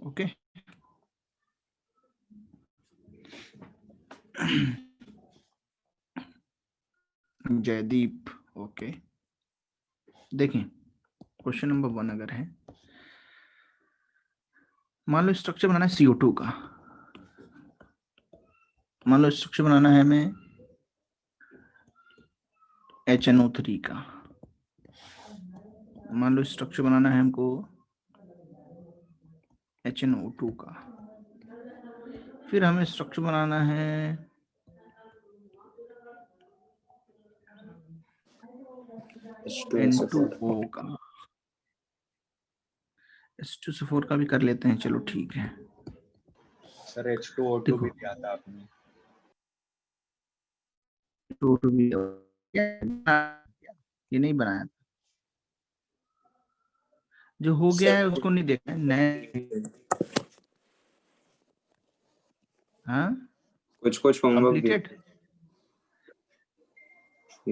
Okay. Jaideep, okay. देखें, question number 1 अगर है, मान लो स्ट्रक्चर बनाना है CO2 का। मान लो स्ट्रक्चर बनाना है हमें HNO3 का। मान लो स्ट्रक्चर बनाना है हमको HNO2 का। फिर हमें स्ट्रक्चर बनाना है N2O का। H2SO4 का भी कर लेते हैं, चलो ठीक है। सर H2O2 भी दिया था आपने। H2O2 भी ये नहीं बनाया था, जो हो गया है उसको नहीं देखना है, नए। हाँ, कुछ होमवर्क दिया। कंप्लीटेड।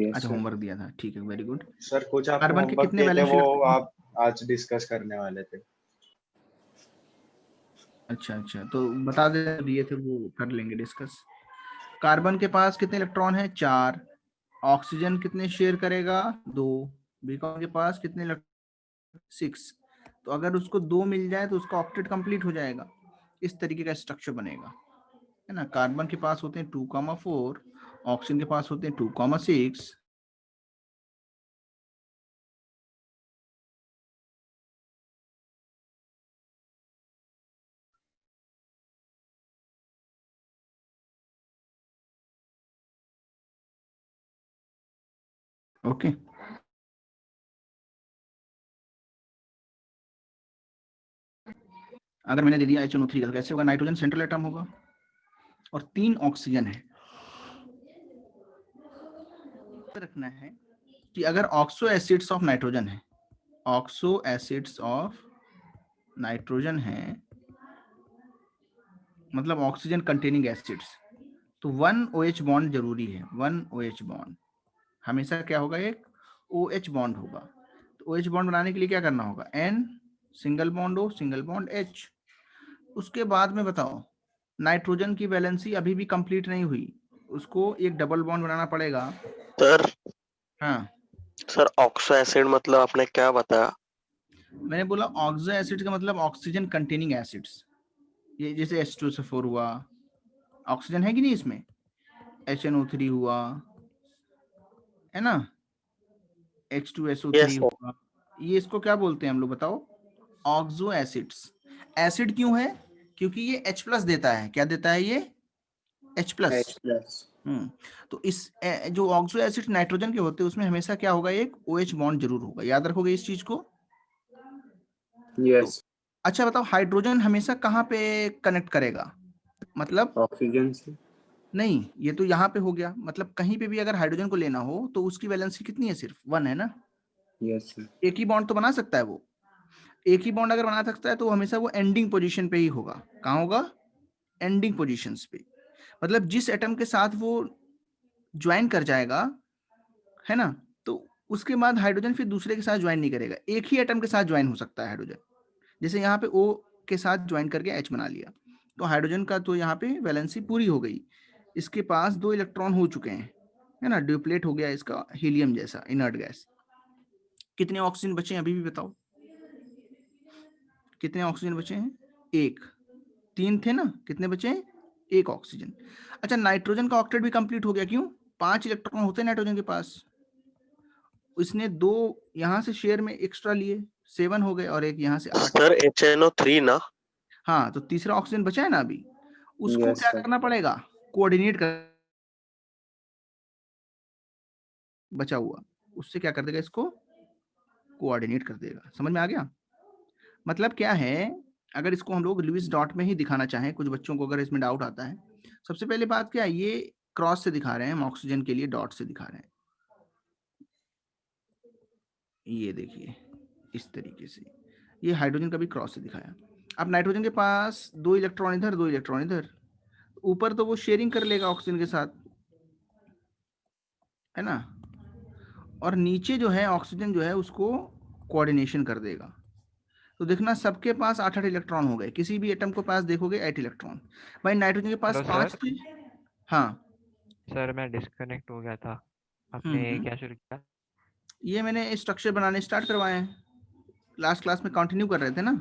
अच्छा, होमवर्क दिया था, ठीक है, वेरी गुड। सर कुछ आपने कार्बन के होमवर्क कितने दिए थे, वैलेंस वो इलेक्ट्रॉन? आप आज डिस्कस करने वाले थे। अच्छा, तो बता दे, दिए थे वो कर लेंगे डिस्कस। कार्बन के पास कितने इलेक्ट्रॉन है? 4। ऑक्सीजन कितने शेयर करेगा? 2। बीकॉन के पास कितने इलेक्ट्रॉन? 6। तो अगर उसको 2 मिल जाए तो उसका ऑक्टेट कंप्लीट हो जाएगा। इस तरीके का स्ट्रक्चर बनेगा, है ना। कार्बन के पास होते हैं 2,4, ऑक्सीजन के पास होते हैं 2,6। ओके, अगर मैंने दे दिया HNO3 का, कैसे होगा? नाइट्रोजन सेंट्रल एटम होगा और 3 ऑक्सीजन है। रखना है कि अगर ऑक्सो एसिड्स ऑफ नाइट्रोजन है, ऑक्सो एसिड्स ऑफ नाइट्रोजन है, मतलब ऑक्सीजन कंटेनिंग एसिड्स, तो 1 OH बॉन्ड जरूरी है। 1 OH बॉन्ड हमेशा क्या होगा? एक OH बॉन्ड होगा। तो OH बॉन्ड बनाने के लिए क्या करना होगा? N single bond O, single bond H। उसके बाद में बताओ, नाइट्रोजन की वैलेंसी अभी भी कंप्लीट नहीं हुई, उसको एक डबल बॉन्ड बनाना पड़ेगा। सर हाँ सर, ऑक्सो एसिड मतलब आपने क्या बताया? मैंने बोला ऑक्सो एसिड का मतलब ऑक्सीजन कंटेनिंग एसिड्स। ये जैसे H2SO4 हुआ, ऑक्सीजन है कि नहीं इसमें? HNO3 हुआ, है ना, H2SO3 यस सर। हुआ। ये इसको क्या बोलते हैं हम लोग, बताओ? Oxo acids. एसिड क्यों है? क्योंकि ये H+ देता है। क्या देता है ये? H+। तो इस जो ऑक्सो एसिड नाइट्रोजन के होते हैं उसमें हमेशा क्या होगा? एक OH बॉन्ड जरूर होगा। याद रखोगे इस चीज को? यस। अच्छा बताओ, हाइड्रोजन हमेशा कहाँ पे कनेक्ट करेगा? मतलब ऑक्सीजन से नहीं, ये तो यहाँ पे हो गया। मतलब कहीं पे भी अगर हाइड्रोजन को लेना हो तो उसकी वैलेंसी कितनी है? सिर्फ 1 है ना। Yes sir. एक ही बॉन्ड तो बना सकता है वो। एक ही बॉन्ड अगर बना सकता है तो हमेशा वो एंडिंग पोजीशन पे ही होगा। कहाँ होगा? एंडिंग पोजीशंस पे। मतलब जिस एटम के साथ वो ज्वाइन कर जाएगा, है ना, तो उसके बाद हाइड्रोजन फिर दूसरे के साथ ज्वाइन नहीं करेगा। एक ही एटम के साथ ज्वाइन हो सकता है हाइड्रोजन। जैसे यहाँ पे O के साथ ज्वाइन करके H बना लिया, तो हाइड्रोजन का तो यहाँ पे वैलेंसी पूरी हो गई। इसके पास 2 इलेक्ट्रॉन हो चुके हैं, है ना, ड्यूप्लेट हो गया इसका हीलियम जैसा इनर्ट गैस। कितने ऑक्सीजन बचे हैं अभी भी बताओ? कितने ऑक्सीजन बचे हैं? 1। 3 थे ना, कितने बचे हैं? 1 ऑक्सीजन। अच्छा, नाइट्रोजन का ऑक्टेट भी कंप्लीट हो गया। क्यों? 5 इलेक्ट्रॉन होते हैं नाइट्रोजन के पास, इसने 2 यहाँ से शेयर में एक्स्ट्रा लिए, 7 हो गए, और एक यहाँ से 8। सर HNO3 ना? हाँ, तो तीसरा ऑक्सीजन बचा है ना अभी, उसको यस क्या सर। करना पड़ेगा? कोऑर्डिनेट कर, बचा हुआ उससे क्या कर देगा? इसको कोऑर्डिनेट कर देगा। समझ में आ गया? मतलब क्या है, अगर इसको हम लोग लुईस डॉट में ही दिखाना चाहें, कुछ बच्चों को अगर इसमें डाउट आता है, सबसे पहले बात क्या है, ये क्रॉस से दिखा रहे हैं, हम ऑक्सीजन के लिए डॉट से दिखा रहे हैं। ये देखिए इस तरीके से, ये हाइड्रोजन का भी क्रॉस से दिखाया। अब नाइट्रोजन के पास 2 इलेक्ट्रॉन इधर, 2 इलेक्ट्रॉन इधर, ऊपर तो वो शेयरिंग कर लेगा ऑक्सीजन के साथ, है ना, और नीचे जो है ऑक्सीजन जो है उसको कोऑर्डिनेशन कर देगा। तो देखना सबके पास 8 इलेक्ट्रॉन हो गए, किसी भी एटम के पास देखोगे 8 इलेक्ट्रॉन। भाई नाइट्रोजन के पास हेलो 5 सर। थे। हाँ सर मैं डिस्कनेक्ट हो गया था, आपने क्या शुरू किया? ये मैंने स्ट्रक्चर बनाने स्टार्ट करवाए हैं, लास्ट क्लास में कंटिन्यू कर रहे थे ना।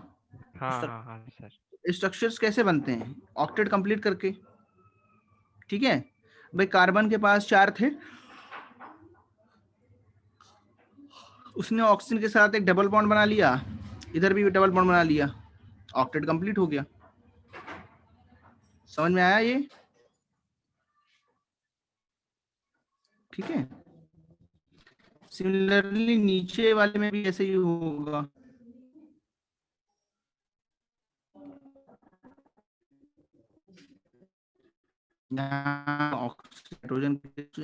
हाँ सर। स्ट्रक्चर्स कैसे बनते हैं, ऑक्टेट कंप्लीट करके। ठीक है भाई, कार्बन के पास 4 थे, उसने ऑक्सीजन के साथ एक डबल बॉन्ड बना लिया, इधर भी डबल बॉन्ड बना लिया, ऑक्टेट कंप्लीट हो गया। समझ में आया ये? ठीक है, सिमिलरली नीचे वाले में भी ऐसे ही होगा। हाइड्रोजन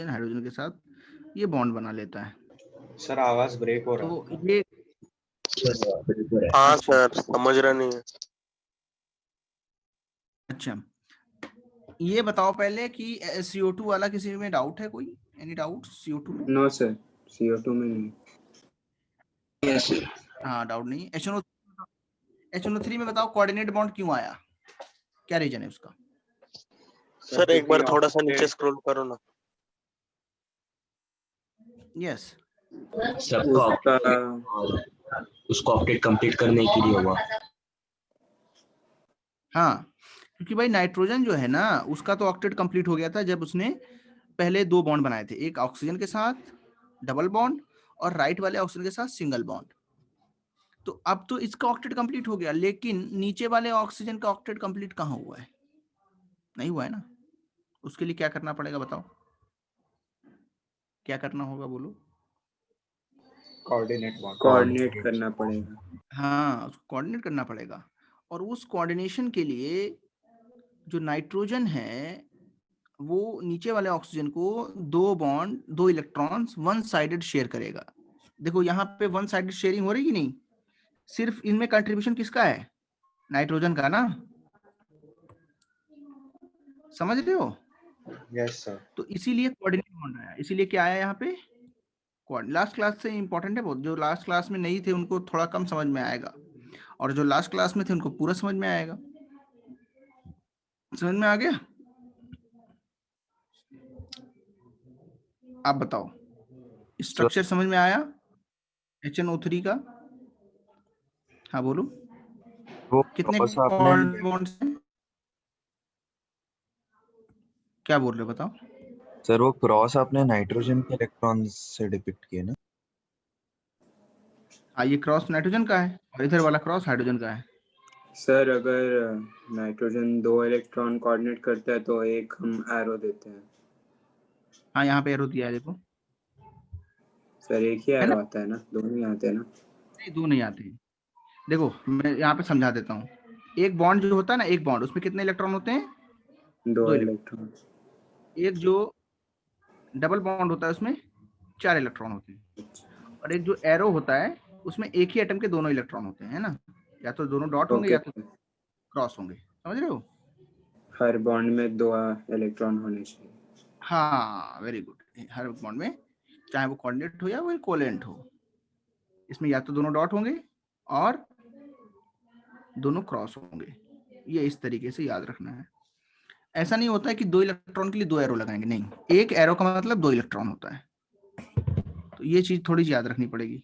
हाइड्रोजन के साथ ये बॉन्ड बना लेता है। सर आवाज ब्रेक हो रहा है। तो ये हाँ सर, समझ रहा नहीं है। अच्छा, ये बताओ पहले कि CO2 वाला किसी में डाउट है कोई? एनी डाउट CO2 में? नो सर, CO2 में नहीं। हाँ डाउट नहीं। HNO3 में बताओ कोऑर्डिनेट बॉन्ड क्यों आया, क्या रीजन है उसका? सर एक बार थोड़ा सा नीचे स्क्रॉल करो ना। यस उसको ऑक्टेट कंप्लीट करने के लिए हुआ। हाँ, क्योंकि भाई नाइट्रोजन जो है ना, उसका तो ऑक्टेट कंप्लीट हो गया था जब उसने पहले 2 बॉन्ड बनाए थे, एक ऑक्सीजन के साथ डबल बॉन्ड और राइट वाले ऑक्सीजन के साथ सिंगल बॉन्ड। तो अब तो इसका ऑक्टेट कंप्लीट हो गया, लेकिन नीचे वाले ऑक्सीजन का ऑक्टेट कंप्लीट कहाँ हुआ है? नहीं हुआ है ना। उसके लिए क्या करना पड़ेगा बताओ, क्या करना होगा बोलो? कोऑर्डिनेट करना पड़ेगा। हाँ, उसको कोऑर्डिनेट करना पड़ेगा। और उस कोऑर्डिनेशन के लिए जो नाइट्रोजन है वो नीचे वाले ऑक्सीजन को 2 bond 2 electrons one sided share करेगा। देखो यहाँ पे वन साइडेड शेयरिंग हो रही कि नहीं? सिर्फ इनमें कंट्रीब्यूशन किसका है? नाइट्रोजन का ना, समझ रहे हो? Yes sir. तो इसीलिए कोऑर्डिनेट बॉन्ड आया। इसीलिए क्या आया यहाँ पे? लास्ट क्लास से इंपॉर्टेंट है बहुत, जो लास्ट क्लास में नहीं थे उनको थोड़ा कम समझ में आएगा, और जो लास्ट क्लास में थे उनको पूरा समझ में आएगा। समझ में आ गया? आप बताओ, स्ट्रक्चर समझ में आया HNO3 का? हाँ बोलो, कितने बॉन्ड्स हैं? क्या बोल रहे हो बताओ? सर वो क्रॉस आपने नाइट्रोजन के इलेक्ट्रॉन से डिपिक्ट किए ना? हाँ, ये क्रॉस नाइट्रोजन का है और इधर वाला क्रॉस हाइड्रोजन का है। सर अगर नाइट्रोजन 2 इलेक्ट्रॉन कोऑर्डिनेट करता है तो एक हम एरो देते हैं। हाँ, यहाँ पे एरो दिया है देखो। सर एक ही है एरो ना? आता है ना, 2 नहीं आते हैं ना? नहीं, 2 नहीं आते हैं। देखो मैं यहाँ पे समझा देता हूँ। एक बॉन्ड जो होता है ना, एक बॉन्ड, उसमें कितने इलेक्ट्रॉन होते हैं? 2 इलेक्ट्रॉन। एक जो डबल बॉन्ड होता है उसमें 4 इलेक्ट्रॉन होते हैं, और एक जो एरो होता है उसमें एक ही एटम के दोनों इलेक्ट्रॉन होते हैं, है ना? या तो दोनों डॉट होंगे या तो क्रॉस होंगे। समझ रहे हो? हर बॉन्ड में 2 इलेक्ट्रॉन होने चाहिए। हाँ वेरी गुड। हर बॉन्ड में, चाहे वो कोऑर्डिनेट हो या वो कोवेलेंट हो, इसमें या तो दोनों डॉट होंगे और दोनों क्रॉस होंगे। ये इस तरीके से याद रखना है। ऐसा नहीं होता है कि 2 इलेक्ट्रॉन के लिए 2 एरो लगाएंगे, नहीं, एक एरो का मतलब 2 इलेक्ट्रॉन होता है। तो ये चीज थोड़ी सी याद रखनी पड़ेगी।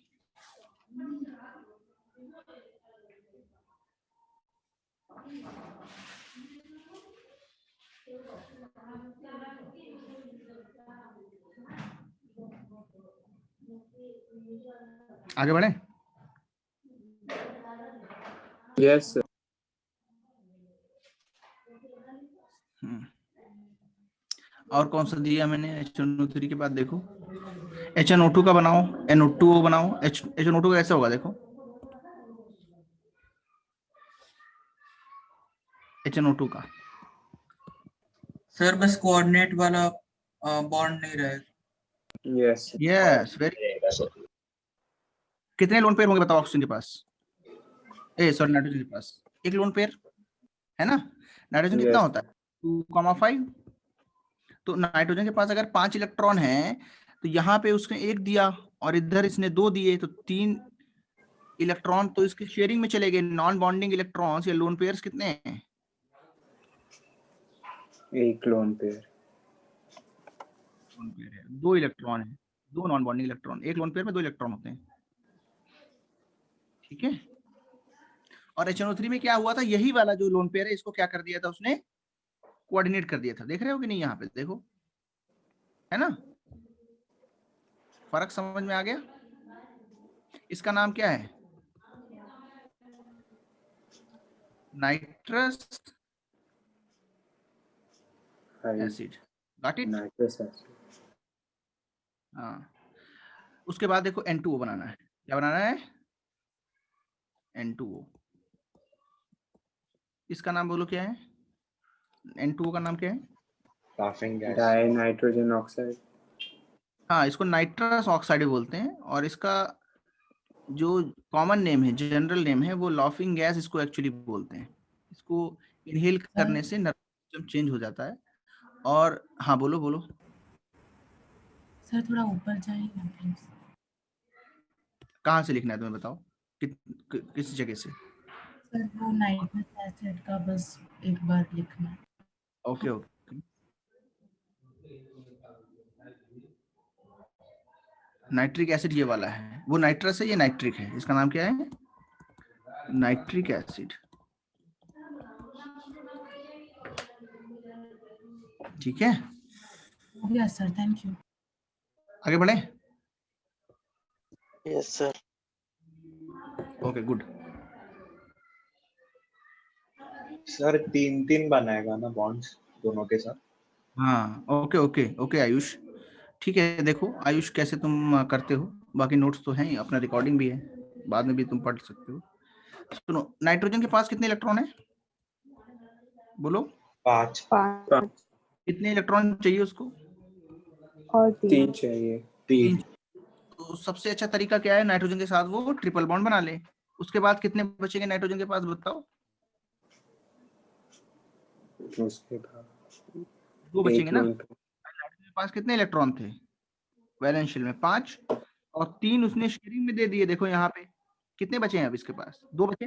आगे बढ़े? Yes sir. और कौन सा दिया मैंने HNO3 के बाद? देखो HNO2 का बनाओ, NO2 बनाओ। HNO2 का कैसे होगा देखो, HNO2 का सर बस कोऑर्डिनेट वाला बॉन्ड नहीं रहेगा। Yes very. कितने लोन पेयर होंगे बताओ ऑक्सीजन के पास? सॉरी नाइट्रोजन के पास एक लोन पेयर है ना। नाइट्रोजन कितना होता है? 2,5। तो नाइट्रोजन के पास अगर 5 इलेक्ट्रॉन है तो यहाँ पे उसने 1 दिया और इधर इसने 2 दिए, तो 3 इलेक्ट्रॉन तो इसके शेयरिंग में चले गए। नॉन बॉन्डिंग इलेक्ट्रॉन्स या लोन पेयर्स कितने हैं? एक लोन पेयर। लोन पेयर है, 2 इलेक्ट्रॉन है, 2 नॉन बॉन्डिंग इलेक्ट्रॉन। एक लोन पेयर में 2 इलेक्ट्रॉन होते हैं, ठीक है। और HNO3 में क्या हुआ था, यही वाला जो लोन पेयर है इसको क्या कर दिया था उसने, कोऑर्डिनेट कर दिया था। देख रहे हो कि नहीं, यहाँ पे देखो, है ना, फर्क समझ में आ गया। इसका नाम क्या है, nitrous acid. Got it? Nitrous acid. हाँ, उसके बाद देखो N2O बनाना है। क्या बनाना है, N2O। इसका नाम बोलो क्या है, N2O का नाम क्या है? Laughing gas. Die nitrogen oxide. हाँ, इसको नाइट्रस ऑक्साइड बोलते हैं, और इसका जो कॉमन नेम है, जनरल नेम है, वो लाफिंग गैस इसको एक्चुअली बोलते हैं। इसको इनहेल करने से नर्वस सिस्टम चेंज हो जाता है। और हाँ, बोलो बोलो। सर थोड़ा ऊपर जाइए ना प्लीज। कहाँ से लिखना है तुम्हें, बताओ, किस जगह से? सर वो नाइट्रस एसिड का बस एक बार लिखना है। Okay okay. नाइट्रिक एसिड ये वाला है, वो नाइट्रस है, ये नाइट्रिक है। इसका नाम क्या है, नाइट्रिक एसिड, ठीक है। हो गया सर, थैंक यू। आगे बढ़े? Yes sir. Okay good. Sir 3-3 बनाएगा ना बॉन्ड्स दोनों के साथ? हाँ ओके ओके ओके आयुष, ठीक है। देखो आयुष कैसे तुम करते हो, बाकी नोट्स तो हैं, अपना रिकॉर्डिंग भी है, बाद में भी तुम पढ़ सकते हो। सुनो, नाइट्रोजन के पास कितने इलेक्ट्रॉन है, बोलो। 5। कितने इलेक्ट्रॉन चाहिए उसको? और 3 चाहिए। 3। तो सबसे अच्छा तरीका क्या है, नाइट्रोजन के साथ वो ट्रिपल बॉन्ड बना ले। उसके बाद कितने बचेंगे नाइट्रोजन के पास, बताओ? उसके बाद 2 बचेंगे ना। लोन नाइट्रोजन के पास कितने इलेक्ट्रॉन थे वैलेंस शेल में, 5, और 3 उसने शेयरिंग में दे दिए। देखो यहाँ पे कितने बचे हैं, अब इसके पास 2 बचे।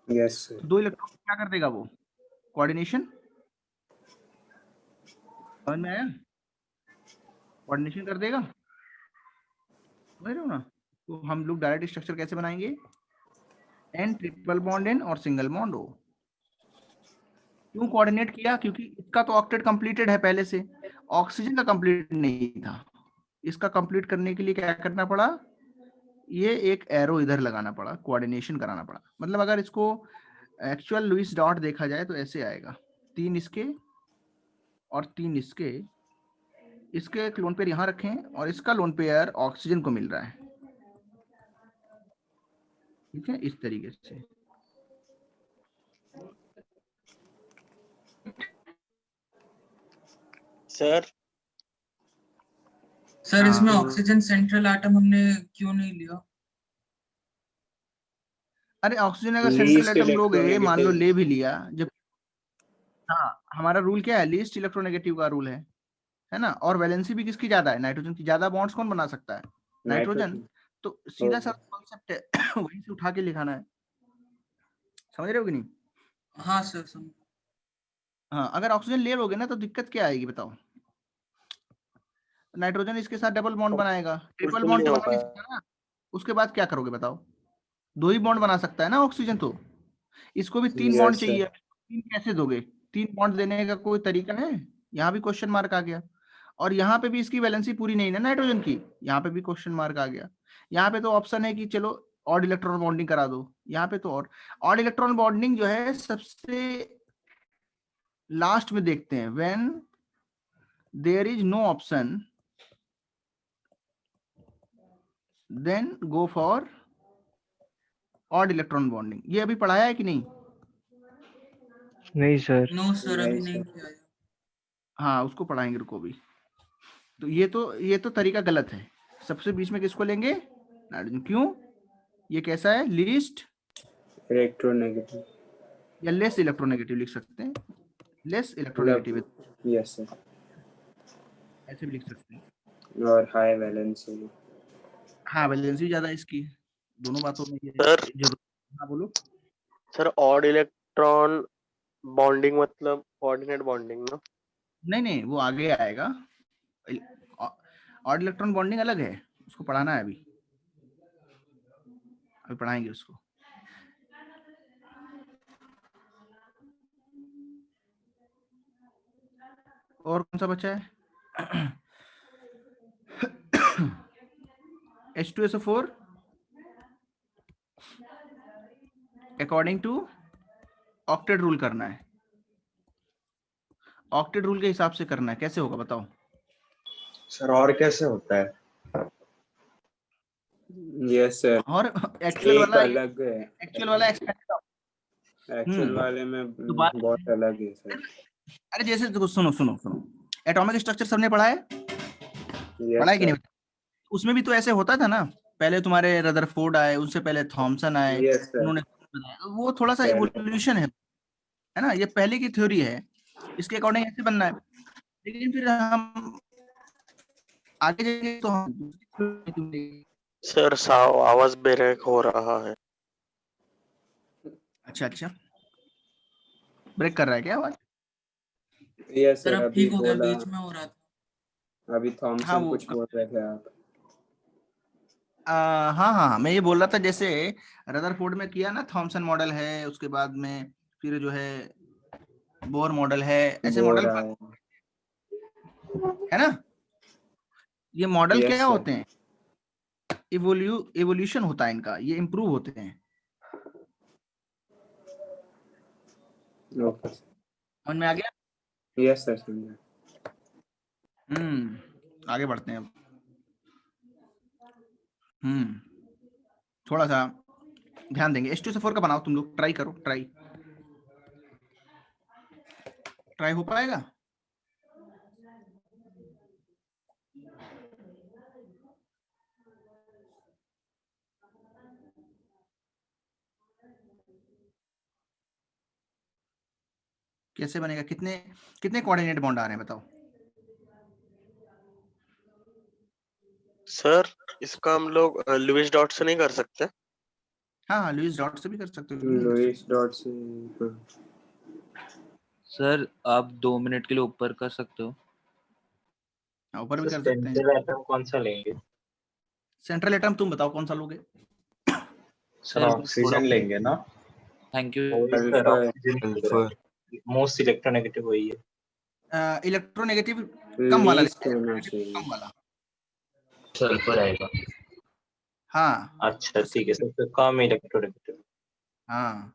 Yes sir. तो 2 इलेक्ट्रॉन क्या कर देगा वो, कोऑर्डिनेशन। समझ में आया, कोऑर्डिनेशन कर देगा, समझ रहे हो ना। तो हम लोग डायरेक्ट स्ट्रक्चर कैसे बनाएंगे, N ट्रिपल बॉन्ड N और सिंगल बॉन्ड O। क्यों कोऑर्डिनेट किया, क्योंकि इसका तो ऑक्टेट कंप्लीटेड है पहले से, ऑक्सीजन का कंप्लीट नहीं था। इसका कंप्लीट करने के लिए क्या करना पड़ा, ये एक एरो इधर लगाना पड़ा, कोऑर्डिनेशन कराना पड़ा। मतलब अगर इसको एक्चुअल लुईस डॉट देखा जाए तो ऐसे आएगा, 3 इसके और 3 इसके। इसके एक लोन पेयर यहाँ रखें और इसका लोन पेयर ऑक्सीजन को मिल रहा है, ठीक है, इस तरीके से। सर सर इसमें हाँ। ऑक्सीजन सेंट्रल एटम हमने क्यों नहीं लिया? अरे ऑक्सीजन अगर Least सेंट्रल एटम लोगे, electronegative। मान लो ले भी लिया, जब, हाँ हमारा रूल क्या है, लीस्ट इलेक्ट्रोनेगेटिव का रूल है ना। और वैलेंसी भी किसकी ज्यादा है, नाइट्रोजन की ज्यादा। बॉन्ड्स कौन बना सकता है, नाइट्रोजन। तो सीधा सा कॉन्सेप्ट है, वहीं से उठा के लिखाना है, समझ रहे हो कि नहीं। हाँ सर समझ। हाँ, अगर ऑक्सीजन ले लोगे ना तो दिक्कत क्या आएगी बताओ, नाइट्रोजन इसके साथ डबल बॉन्ड बनाएगा, ट्रिपल बिल्कुल बॉन्ड नहीं तो हो बना नहीं सकता ना। उसके बाद क्या करोगे बताओ, 2 ही बॉन्ड बना सकता है ना ऑक्सीजन तो। इसको भी 3 बॉन्ड Yes, चाहिए, sir। 3 कैसे दोगे, 3 बॉन्ड देने का कोई तरीका है? यहाँ भी क्वेश्चन मार्क आ गया। और यहाँ पे भी इसकी वैलेंसी पूरी नहीं है ना नाइट्रोजन की, यहाँ पे भी क्वेश्चन मार्क आ गया। यहाँ पे तो ऑप्शन है कि चलो ऑड इलेक्ट्रॉन बॉन्डिंग करा दो, यहाँ पे तो और ऑड इलेक्ट्रॉन बॉन्डिंग जो है सबसे लास्ट में देखते हैं, when there is no option then go for odd electron bonding. ये अभी पढ़ाया है कि नहीं? नहीं सर। नो सर अभी Yes, नहीं sir। किया है। हाँ उसको पढ़ाएंगे, रुको भी। तो ये तो तरीका गलत है। सबसे बीच में किसको लेंगे, नाइट्रोजन। क्यों, ये कैसा है, लीस्ट इलेक्ट्रोनेगेटिव। या लेस इलेक्ट्रोनेगेटिव लिख सकते हैं, लेस इलेक्ट्रोनेगेटिव है, यस सर। ऐसे भी लिख सकते हैं। और हाई वैलेंसी। हाँ वैलेंसी ज्यादा है इसकी, दोनों बातों में ये सर। जरूर। हाँ बोलो। सर ऑड इलेक्ट्रॉन बॉन्डिंग मतलब कोऑर्डिनेट बॉन्डिंग ना? नहीं वो आगे आएगा। ऑड इलेक्ट्रॉन बॉन्डिंग अलग है, उसको पढ़ाना है अभी पढ़ाएंगे उसको। और कौन सा बचा है? H2SO4 according to octet rule करना है। ऑक्टेट रूल के हिसाब से करना है, कैसे होगा बताओ? सर और कैसे होता है? यस सर, और एक्चुअल एक वाला अलग है, एक्चुअल वाला एक्सपेक्टेड। एक्चुअल वाले में तो बात बहुत अलग है सर। अरे जैसे देखो, सुनो, एटॉमिक स्ट्रक्चर सबने पढ़ा है? पढ़ा है यस कि नहीं? सर, उसमें भी तो ऐसे होता था ना, पहले तुम्हारे रदरफोर्ड आए, उससे पहले थॉमसन आए, यस सर, उन्होंने बताया। वो थोड़ा सा पहले इवोल्यूशन है ना, ये पहले की थ्योरी है, इसके अकॉर्डिंग ऐसे बनना है। लेकिन फिर हम आगे जाएंगे तो हम सर साव आवाज ब्रेक हो रहा है। अच्छा ब्रेक कर रहा है क्या आवाज? यस सर सर, अब अभी ठीक हो गया, बोला, बीच में हो रहा था। अभी हाँ थॉमसन वो कुछ बोल रहे थे आप। हाँ मैं ये बोल रहा था, जैसे रदरफोर्ड में किया ना, थॉमसन मॉडल है, उसके बाद में फिर जो है बोर मॉडल है, ऐसे बोल मॉडल रहा है। है ना। ये मॉडल यस क्या सर, होते हैं? इवोल्यूशन होता है इनका, ये इम्प्रूव होते हैं। ओके समझ में आ गया? यस सर, समझा। आगे बढ़ते हैं अब। थोड़ा सा ध्यान देंगे। H2SO4 का बनाओ तुम लोग, ट्राई करो, ट्राई हो पाएगा? कैसे बनेगा? कितने कितने कोऑर्डिनेट बॉन्ड आ रहे हैं बताओ? सर इसका हम लोग लुईस डॉट से नहीं कर सकते? हाँ लुईस डॉट से भी कर सकते हो, क्यों नहीं कर लुईस डॉट से सर आप 2 मिनट के लिए ऊपर कर सकते हो। सकते? ऊपर भी कर सकते हैं। एटम कौन सा लेंगे? सेंट्रल एटम तुम बताओ कौन सा लोगे? सर ऑक्सीजन लेंगे ना? Thank you. Sulphur. Most electronegative वही है। इलेक्ट्रोनेगेटिव कम वाला लीस्ट लेते हैं, होना चाहिए। कम वाला। सल्फर आएगा। हाँ अच्छा ठीक है सर, कम इलेक्ट्रोनेगेटिव। हाँ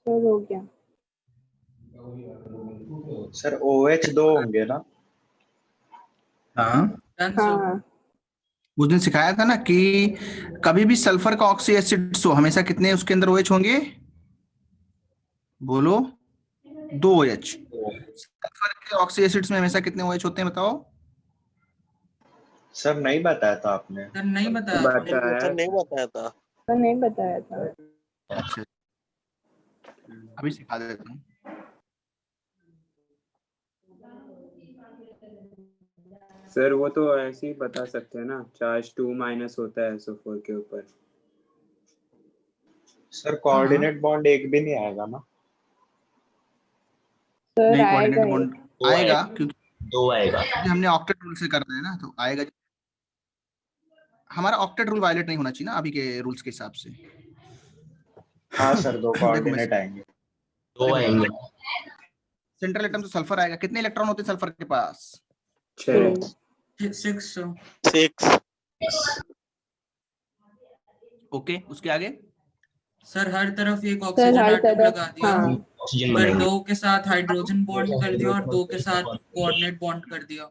हो गया। सर OH 2 होंगे ना? हाँ Done, sir. हाँ उस दिन सिखाया था ना कि कभी भी सल्फर का ऑक्सी एसिड हो, हमेशा कितने उसके अंदर OH होंगे? बोलो, 2 OH। सल्फर के ऑक्सी एसिड्स में हमेशा कितने OH होते हैं बताओ? सर नहीं बताया था आपने। सर नहीं बताया था। नहीं सर नहीं बताया था। तो नहीं बताया था। अच्छा अभी सिखा देता हूँ। सर वो तो ऐसे ही बता सकते हैं ना, चार्ज 2- होता है SO4 के ऊपर। सर कोऑर्डिनेट बॉन्ड एक भी नहीं आएगा ना? सर नहीं आएगा कोऑर्डिनेट ही। बॉन्ड दो आएगा, आएगा। क्योंकि 2 आएगा। हमने ऑक्टेट रूल से करना है ना, तो आएगा। हमारा ऑक्टेट रूल वायलेट नहीं होना चाहिए ना अभी के रूल्स के हिसाब से। हाँ सर, 2 देखो मैं कोऑर्डिनेट आएंगे। 2 आएंगे। सेंट्रल एटम तो सल्फर आएगा। कितने इलेक्ट्रॉन होते हैं सल्फर के पास? 6। 6, sir. 6। ओके उसके आगे? सर हर तरफ एक सर ऑक्सीजन हर एटम तरफ लगा दिया, हाँ ऑक्सीजन पर बनाएंगे। 2 के साथ हाइड्रोजन बॉन्ड कर दिया और 2 के साथ कोऑर्डिनेट बॉन्ड कर दिया।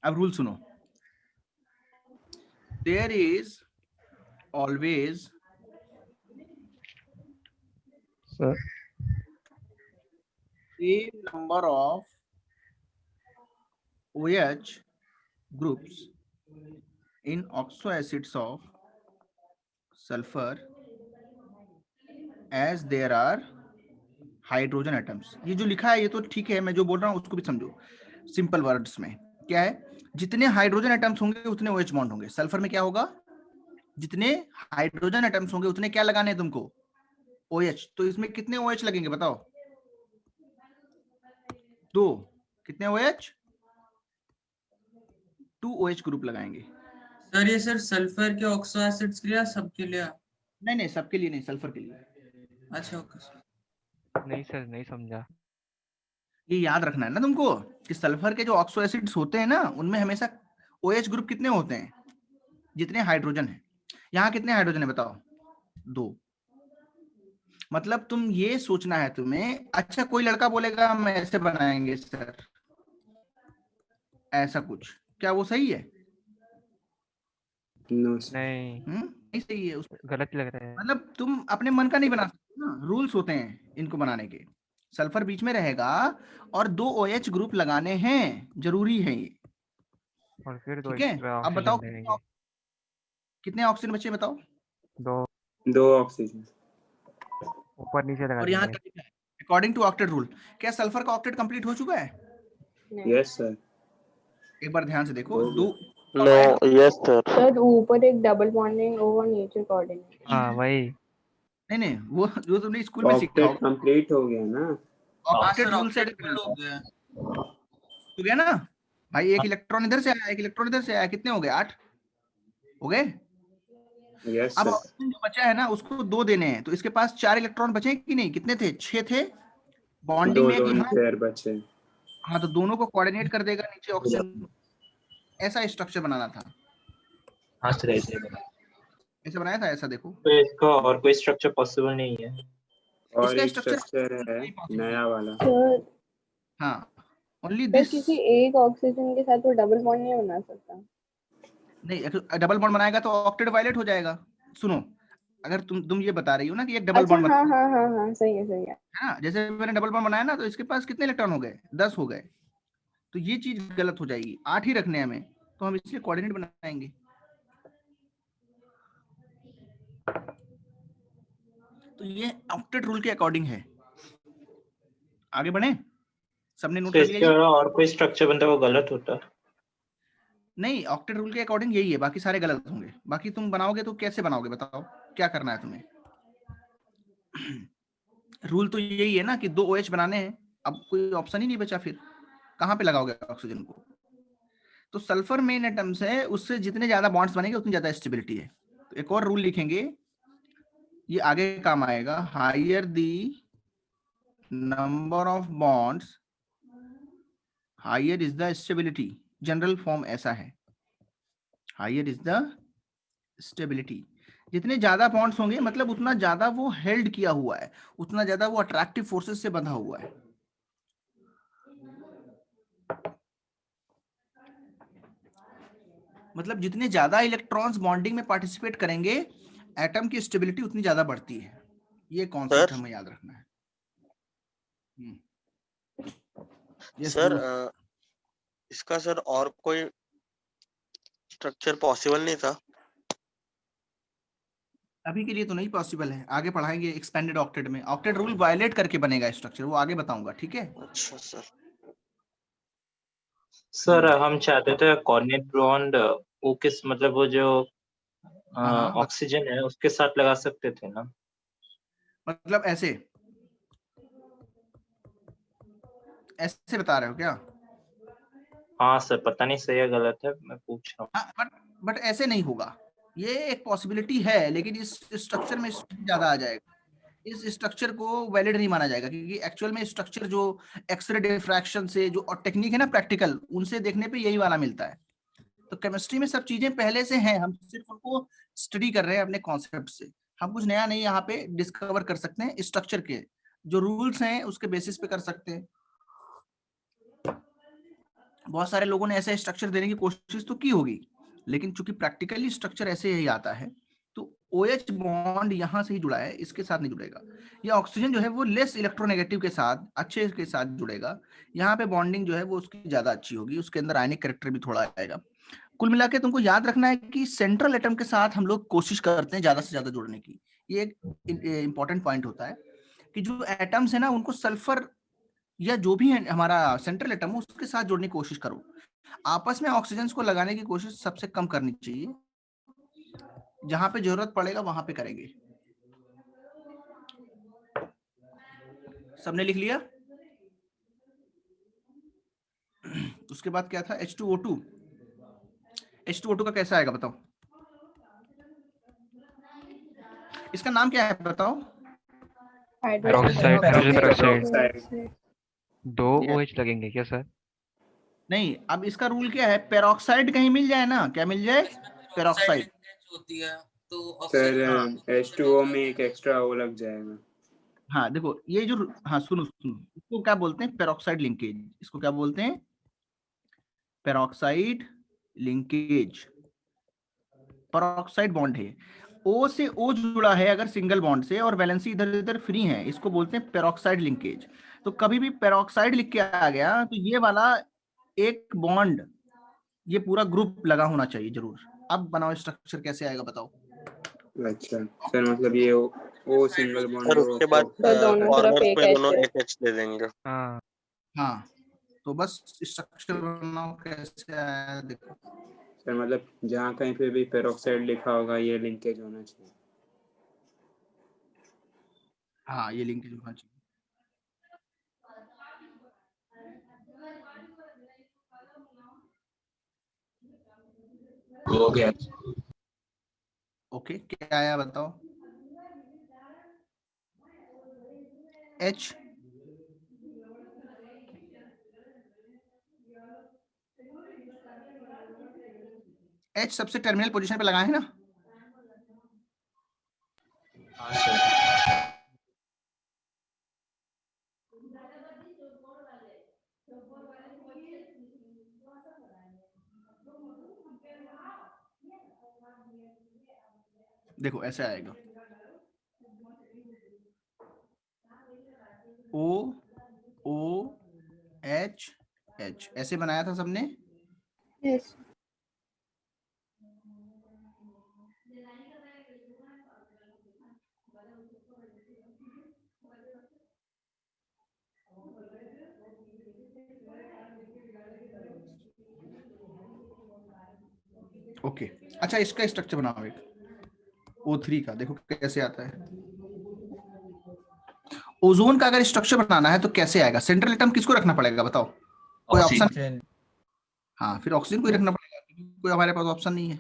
अब रूल सुनो। There is always sir same number of OH groups in oxo acids of sulfur as there are hydrogen atoms. ये जो लिखा है ये तो ठीक है, मैं जो बोल रहा हूँ उसको भी समझो सिंपल वर्ड्स में। क्या है? जितने हाइड्रोजन एटम्स होंगे उतने OH बॉन्ड होंगे। सल्फर में क्या होगा? जितने हाइड्रोजन एटम्स होंगे उतने क्या लगाने हैं तुमको? OH। तो इसमें कितने OH लगेंगे बताओ? 2। कितने OH? 2 OH ग्रुप लगाएंगे। सर ये सर सल्फर के ऑक्सो एसिड्स के लिए या सबके लिए? नहीं, सबके लिए नहीं, सल्फर के लिए। अच्छा ओके सर। नहीं सर, नहीं समझा। ये याद रखना है ना तुमको कि सल्फर के जो ऑक्सो एसिड्स होते हैं ना उनमें हमेशा OH ग्रुप कितने होते हैं? जितने हाइड्रोजन है। यहाँ कितने हाइड्रोजन है बताओ? 2। मतलब तुम ये सोचना है तुम्हें। अच्छा, कोई लड़का बोलेगा हम ऐसे बनाएंगे सर, ऐसा कुछ, क्या वो सही है? No sir. नहीं, नहीं सही है। उस गलत लग रहा है। मतलब तुम अपने मन का नहीं बना सकते ना, रूल्स होते हैं इनको बनाने के। सल्फर बीच में रहेगा और 2 OH ग्रुप लगाने हैं, जरूरी है ये। और फिर 2 ठीक है, एक्स्ट्रा अब बताओ ऑक्सीजन देंगे। कितने ऑक्सीजन बचे बताओ? 2 ऑक्सीजन ऊपर नीचे लगा और यहाँ देंगे। अकॉर्डिंग टू ऑक्टेट रूल, क्या सल्फर का ऑक्टेट कंप्लीट हो चुका है? Yes sir. एक बार ध्यान से देखो। हो गया। 2 नो, यस सर। सर ऊपर एक double bonding over nature coordinate. हाँ वही। नहीं, वो जो तुमने स्कूल में सीखा ऑक्टेट होगा, कंप्लीट हो गया ना। ऑक्टेट सर रूल से ऑक्टेट फुल हो गया। हो गया ना भाई। एक इलेक्ट्रॉन इधर से आया, एक इलेक्ट्रॉन इधर से आया, कितने हो गए? 8 हो गए। यस अब सर। ऑक्सीजन जो बचा है ना उसको 2 देने हैं, तो इसके पास 4 इलेक्ट्रॉन बचे कि नहीं? कितने थे? 6 थे। बॉन्डिंग दो में एक लोन यहाँ, पेयर बचे। हाँ, तो दोनों को कोऑर्डिनेट कर देगा नीचे ऑक्सीजन। ऐसा स्ट्रक्चर बनाना था। हाँ सर, ऐसे ऐसे बनाया था, ऐसा देखो। तो इसका और कोई स्ट्रक्चर पॉसिबल नहीं है। और इसका एक स्ट्रक्चर स्ट्रक्चर है नया वाला। सर हाँ, ओनली सर दिस। किसी एक ऑक्सीजन के साथ वो डबल बॉन्ड नहीं बना सकता। नहीं, डबल बॉन्ड बनाएगा तो ऑक्टेट वायलेट हो जाएगा। सुनो, अगर तुम ये बता रही हो ना कि एक डबल अच्छा बॉन्ड हाँ सही है है ना, जैसे मैंने डबल बॉन्ड बनाया ना तो इसके पास कितने इलेक्ट्रॉन हो गए? 10 हो गए। तो ये चीज गलत हो जाएगी। 8 ही रखने हैं हमें, तो हम इसलिए कोऑर्डिनेट बनाएंगे। तो ये ऑक्टेट रूल के अकॉर्डिंग है। आगे बढ़े? सबने नोट तो कर इसके लिया ये? अलावा और कोई स्ट्रक्चर बनता है वो गलत होता है। नहीं, ऑक्टेट रूल के अकॉर्डिंग यही है, बाकी सारे गलत होंगे। बाकी तुम बनाओगे तो कैसे बनाओगे बताओ? क्या करना है तुम्हें? रूल तो यही है ना कि 2 OH बनाने हैं। अब कोई ऑप्शन ही नहीं बचा, फिर कहाँ पे लगाओगे ऑक्सीजन को? तो सल्फर मेन एटम्स है, उससे जितने ज्यादा बॉन्ड्स बनेंगे उतनी ज्यादा स्टेबिलिटी है। तो एक और रूल लिखेंगे, ये आगे काम आएगा। Higher the number of bonds higher is the stability. General form ऐसा है, हायर इज द स्टेबिलिटी। जितने ज्यादा बॉन्ड्स होंगे मतलब उतना ज्यादा वो हेल्ड किया हुआ है, उतना ज्यादा वो अट्रैक्टिव फोर्सेस से बंधा हुआ है। मतलब जितने ज्यादा इलेक्ट्रॉन्स बॉन्डिंग में पार्टिसिपेट करेंगे एटम की स्टेबिलिटी उतनी ज्यादा बढ़ती है। ये कॉन्सेप्ट हमें याद रखना है। Yes, सर बोलो। इसका सर और कोई स्ट्रक्चर पॉसिबल नहीं था? अभी के लिए तो नहीं पॉसिबल है, आगे पढ़ाएंगे एक्सपेंडेड ऑक्टेट में। ऑक्टेट रूल वायलेट करके बनेगा स्ट्रक्चर, वो आगे बताऊंगा, ठीक है? अच्छा सर। सर हम चाहते थे कोऑर्डिनेट बॉन्ड वो किस मतलब वो जो हाँ, ऑक्सीजन है उसके साथ लगा सकते थे ना। मतलब ऐसे ऐसे बता रहे हो क्या? हाँ सर, पता नहीं सही है गलत है, मैं पूछ रहा हूँ। हाँ, बट ऐसे नहीं होगा। ये एक पॉसिबिलिटी है, लेकिन इस स्ट्रक्चर में ज्यादा आ जाएगा। इस स्ट्रक्चर को वैलिड नहीं माना जाएगा, क्योंकि एक्चुअल में स्ट्रक्चर जो एक्सरे डिफ्रैक्शन से जो टेक्निक है ना प्रैक्टिकल, उनसे देखने पे यही वाला मिलता है। तो केमिस्ट्री में सब चीजें पहले से हैं, हम सिर्फ उनको स्टडी कर रहे हैं अपने कॉन्सेप्ट से। हम कुछ नया नहीं यहाँ पे डिस्कवर कर सकते हैं। स्ट्रक्चर के जो रूल्स हैं उसके बेसिस पे कर सकते हैं। बहुत सारे लोगों ने ऐसे स्ट्रक्चर देने की कोशिश तो की होगी, लेकिन चूंकि प्रैक्टिकली स्ट्रक्चर ऐसे ही आता है, तो OH बॉन्ड यहाँ से ही जुड़ा है, इसके साथ नहीं जुड़ेगा। ये ऑक्सीजन जो है वो लेस इलेक्ट्रोनेगेटिव के साथ, अच्छे के साथ जुड़ेगा। यहाँ पे बॉन्डिंग जो है वो उसकी ज्यादा अच्छी होगी, उसके अंदर आयनिक कैरेक्टर भी थोड़ा आएगा। कुल मिला के तुमको याद रखना है कि सेंट्रल एटम के साथ हम लोग कोशिश करते हैं ज्यादा से ज्यादा जुड़ने की। ये एक इंपॉर्टेंट पॉइंट होता है कि जो एटम्स है ना उनको सल्फर या जो भी है हमारा सेंट्रल एटम हो उसके साथ जोड़ने की कोशिश करो। आपस में ऑक्सीजन को लगाने की कोशिश सबसे कम करनी चाहिए, जहां पे जरूरत पड़ेगा वहां पे करेंगे। सबने लिख लिया? उसके बाद क्या था? H2O2। H2O2 का कैसा आएगा बताओ? इसका नाम क्या है बताओ? Peroxide, peroxide. 2 OH लगेंगे क्या सर? नहीं, अब इसका रूल क्या है? पेरोक्साइड कहीं मिल जाए ना, क्या मिल जाए? पेरोक्साइड होती है तो सर H2O में एक एक्स्ट्रा O लग जाएगा। हाँ देखो ये जो, हाँ सुनो सुनो, इसको क्या बोलते हैं? Peroxide linkage. इसको क्या बोलते हैं? Peroxide linkage. पेरोक्साइड बॉन्ड है, O से O जुड़ा है अगर सिंगल बॉन्ड से, और वैलेंसी इधर इधर फ्री है, इसको बोलते हैं पेरोक्साइड लिंकेज। तो कभी भी पेरोक्साइड लिख के आ गया तो ये वाला एक बॉन्ड, ये पूरा ग्रुप लगा होना चाहिए जरूर। अब बनाओ स्ट्रक्चर कैसे आएगा बताओ? अच्छा सर, मतलब ये O सिंगल बॉन्ड और उसके बाद तो दोनों तरफ कॉर्नर एक पे दोनों ऐसे। HH दे देंगे। हाँ हाँ तो बस स्ट्रक्चर बनाओ कैसे आया देखो। सर मतलब जहाँ कहीं पे भी पेरोक्साइड लिखा होगा ये लिंकेज होना चाहिए। हाँ ये लिंकेज होना चाहिए। हो गया। ओके क्या आया बताओ? H H सबसे टर्मिनल पोजीशन पे लगा है ना? देखो ऐसे आएगा, O O H H ऐसे बनाया था सबने। Yes. ओके अच्छा इसका स्ट्रक्चर बनाओ एक O3 का, देखो कैसे आता है। ओजोन का अगर स्ट्रक्चर बनाना है तो कैसे आएगा? सेंट्रल एटम किसको रखना पड़ेगा बताओ? कोई ऑप्शन? हाँ फिर ऑक्सीजन को ही रखना पड़ेगा, कोई हमारे पास ऑप्शन नहीं है।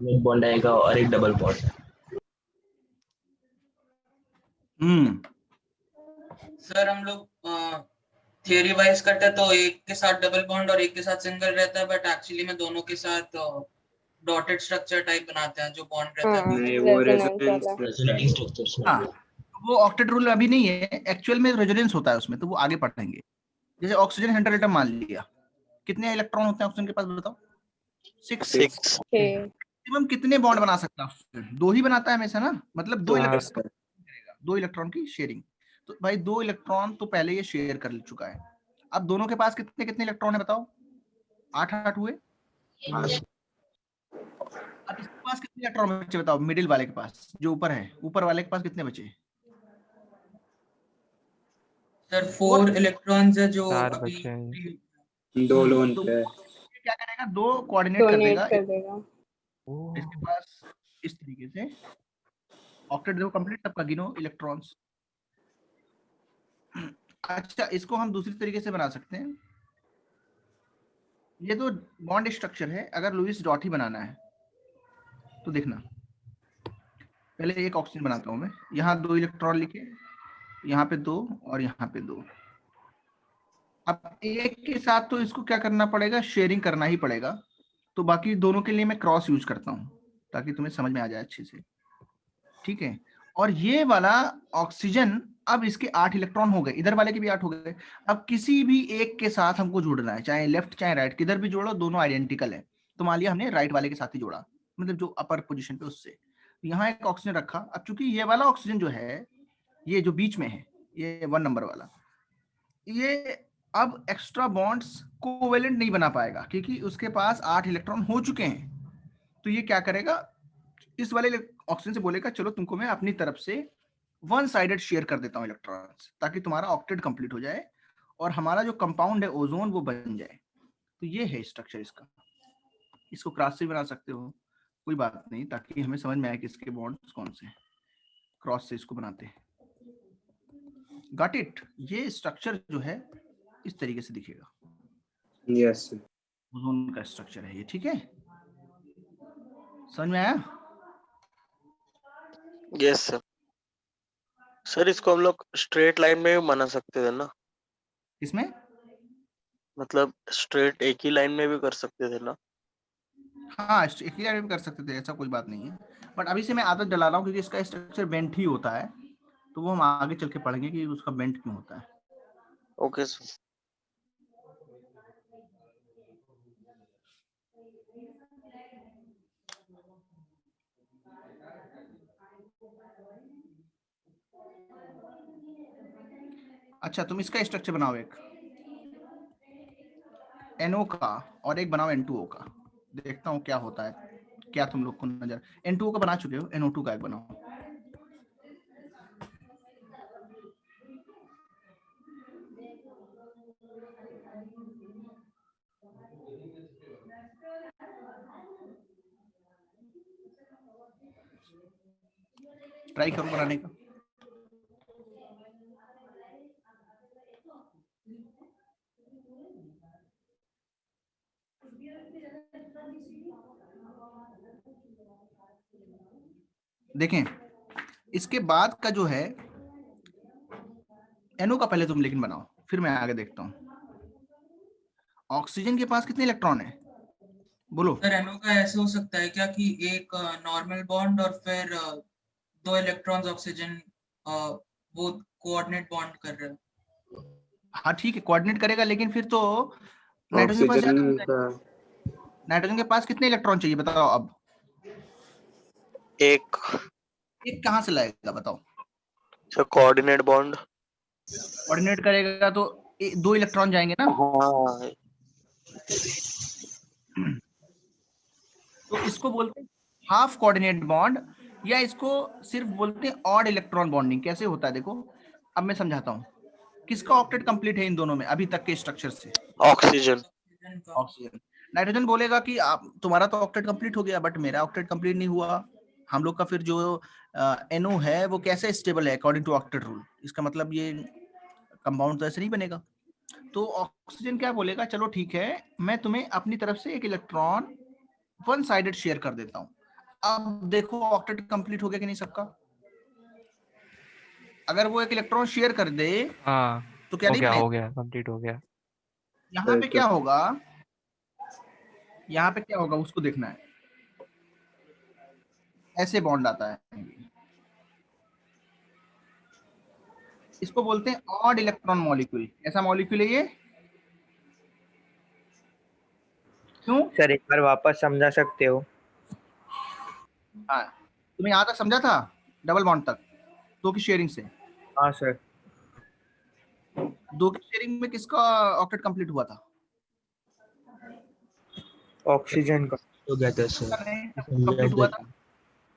एक बॉन्ड आएगा और एक डबल बॉन्ड। सर हम लोग थियरी वाइज करते हैं तो एक के साथ डबल बॉन्ड और एक के साथ सिंगल रहता है, बट एक्चुअली में दोनों के साथ डॉटेड स्ट्रक्चर टाइप बनाते हैं जो बॉन्ड रहता है। नहीं वो रेजोनेटिंग स्ट्रक्चर। हाँ वो ऑक्टेट रूल अभी नहीं है, एक्चुअल में रेजोनेंस होता है उसमें, तो वो आगे पढ़ेंगे। जैसे ऑक्सीजन सेंट्रल एटम मान लिया, कितने इलेक्ट्रॉन होते हैं ऑक्सीजन के पास बताओ? 6। Okay. मैक्सिमम कितने बॉन्ड बना सकता है ऑक्सीजन? 2 ही बनाता है हमेशा ना, मतलब 2 हाँ इलेक्ट्रॉन, सर। 2 इलेक्ट्रॉन की शेयरिंग। तो भाई 2 इलेक्ट्रॉन तो पहले ये शेयर कर चुका है। अब दोनों के पास कितने कितने इलेक्ट्रॉन है बताओ? 8 हुए। अब इसके पास कितने इलेक्ट्रॉन बचे बताओ? मिडिल वाले के पास, जो ऊपर है, ऊपर वाले के पास कितने बचे? सर 4 इलेक्ट्रॉन्स है जो 4 अभी बचे हैं। 2 लोन तो पे। क्या करेगा? 2 कोऑर्डिनेट कर डोनेट देगा कर देगा। इसके पास इस तरीके से। ऑक्टेट देखो कंप्लीट सबका गिनो इलेक्ट्रॉन्स। अच्छा इसको हम दूसरी तरीके से बना सकते हैं। ये तो बॉन्ड स्ट्रक्चर है, अगर लुईस डॉट ही बनाना है तो देखना, पहले एक ऑक्सीजन बनाता हूं मैं। यहाँ 2 इलेक्ट्रॉन लिखे, यहाँ पे 2 और यहाँ पे 2। अब एक के साथ तो इसको क्या करना पड़ेगा? शेयरिंग करना ही पड़ेगा। तो बाकी दोनों के लिए मैं क्रॉस यूज करता हूँ ताकि तुम्हें समझ में आ जाए अच्छे से, ठीक है। और ये वाला ऑक्सीजन, अब इसके 8 इलेक्ट्रॉन हो गए, इधर वाले के भी 8 हो गए। अब किसी भी एक के साथ हमको जोड़ना है, चाहे लेफ्ट चाहे राइट, किधर भी जोड़ो दोनों आइडेंटिकल है। तो मान लिया हमने राइट वाले के साथ ही जोड़ा, मतलब जो अपर पोजीशन पे उससे। यहाँ एक ऑक्सीजन रखा, अब चूंकि ये वाला ऑक्सीजन जो है, ये जो बीच में है, ये 1 नंबर वाला, ये अब एक्स्ट्रा बॉन्ड्स कोवेलेंट नहीं बना पाएगा क्योंकि उसके पास 8 इलेक्ट्रॉन हो चुके हैं। तो ये क्या करेगा, इस वाले ऑक्सीजन से बोलेगा चलो तुमको मैं अपनी तरफ से वन साइडेड शेयर कर देता हूँ इलेक्ट्रॉन्स, ताकि तुम्हारा ऑक्टेट कंप्लीट हो जाए और हमारा जो कंपाउंड है ओजोन वो बन जाए। तो ये है स्ट्रक्चर इसका। इसको क्रॉस से बना सकते हो, कोई बात नहीं, ताकि हमें समझ में आए कि इसके बॉन्ड्स कौन से हैं। क्रॉस से इसको बनाते हैं। Got it? ये स्ट्रक्चर जो है इस तरीके से दिखेगा। Yes sir. ओजोन का स्ट्रक्चर है ये, ठीक है? समझ में आया? Yes sir. सर इसको हम लोग स्ट्रेट लाइन में भी बना सकते थे ना? इसमें मतलब स्ट्रेट एक ही लाइन में भी कर सकते थे ना? हाँ, एक ही लाइन में कर सकते थे, ऐसा कोई बात नहीं है। बट अभी से मैं आदत डला रहा हूँ क्योंकि इसका स्ट्रक्चर बेंट ही होता है, तो वो हम आगे चल के पढ़ेंगे कि उसका बेंट क्यों होता है। Okay sir. अच्छा, तुम इसका स्ट्रक्चर बनाओ, एक NO का और एक बनाओ N2O का। देखता हूँ क्या होता है, क्या तुम लोग को नजर। N2O का बना चुके हो, NO2 का एक बनाओ। ट्राई करो बनाने का। देखें, इसके बाद का जो है NO का पहले तुम लेकिन बनाओ, फिर मैं आगे देखता हूँ। ऑक्सीजन के पास कितने इलेक्ट्रॉन है बोलो? सर NO का ऐसे हो सकता है क्या कि एक नॉर्मल बॉन्ड और फिर 2 इलेक्ट्रॉन्स ऑक्सीजन वो कोऑर्डिनेट बॉन्ड कर रहे हैं। हाँ ठीक है, कोऑर्डिनेट करेगा, लेकिन फिर तो नाइट्रोजन के पास ज्यादा हो ऑक्सीजन जाएगा। का नाइट्रोजन के पास कितने इलेक्ट्रॉन चाहिए बताओ अब? एक कहाँ से लाएगा बताओ? Sir coordinate bond. कोऑर्डिनेट करेगा तो 2 इलेक्ट्रॉन जाएंगे ना। हाँ तो इसको बोलते हैं हाफ कोऑर्डिनेट बॉन्ड, या इसको सिर्फ बोलते हैं ऑड इलेक्ट्रॉन बॉन्डिंग। कैसे होता है देखो, अब मैं समझाता हूँ। किसका ऑक्टेट कंप्लीट है इन दोनों में अभी तक के स्ट्रक्चर से? ऑक्सीजन। ऑक्सीजन। नाइट्रोजन बोलेगा कि आप तुम्हारा तो ऑक्टेट कंप्लीट हो गया, बट मेरा ऑक्टेट कंप्लीट नहीं हुआ। हम लोग का फिर जो NO है वो कैसे स्टेबल है अकॉर्डिंग टू ऑक्टेट रूल? इसका मतलब ये कंपाउंड तो ऐसे नहीं बनेगा। तो ऑक्सीजन क्या बोलेगा, चलो ठीक है, मैं तुम्हें अपनी तरफ से एक इलेक्ट्रॉन वन साइडेड शेयर कर देता हूं। अब देखो ऑक्टेट कंप्लीट हो गया कि नहीं सबका? अगर वो एक इलेक्ट्रॉन शेयर कर दे हाँ, तो क्या हो नहीं गया, बनेगा? हो गया, कंप्लीट हो गया। यहाँ पे क्या होगा, यहाँ पे क्या होगा उसको देखना है। ऐसे बॉन्ड आता है, इसको बोलते हैं ऑड इलेक्ट्रॉन मॉलिक्यूल। ऐसा मॉलिक्यूल है ये। क्यों? सर एक बार वापस समझा सकते हो? हाँ, तुम्हें यहाँ तक समझा था, डबल बॉन्ड तक, 2 की शेयरिंग से। हाँ सर। 2 की शेयरिंग में किसका ऑक्टेट कंप्लीट हुआ था? ऑक्सीजन का हो गया था सर। कंप्लीट हुआ था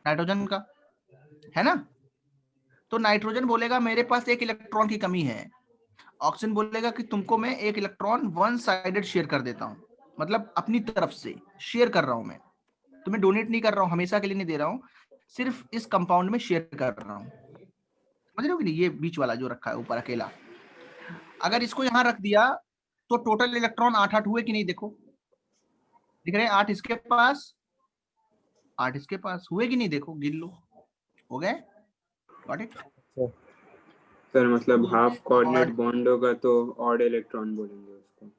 नाइट्रोजन का, है ना? तो नाइट्रोजन बोलेगा मेरे पास एक इलेक्ट्रॉन की कमी है। ऑक्सीजन बोलेगा कि तुमको मैं एक इलेक्ट्रॉन वन साइडेड शेयर कर देता हूं, मतलब अपनी तरफ से शेयर कर रहा हूं मैं, तुम्हें डोनेट नहीं कर रहा हूं, हमेशा के लिए नहीं दे रहा हूं, सिर्फ इस कंपाउंड में शेयर कर रहा हूं। समझ रहे हो कि नहीं? ये बीच वाला जो रखा है ऊपर अकेला, अगर इसको यहां रख दिया तो टोटल इलेक्ट्रॉन 8 हुए कि नहीं? देखो दिख रहे हैं, 8 इसके पास, 8 इसके पास हुए कि नहीं? देखो गिन लो, हो गए। Got it? सर मतलब हाफ कोऑर्डिनेट बॉन्ड होगा तो ऑड इलेक्ट्रॉन बोलेंगे उसको।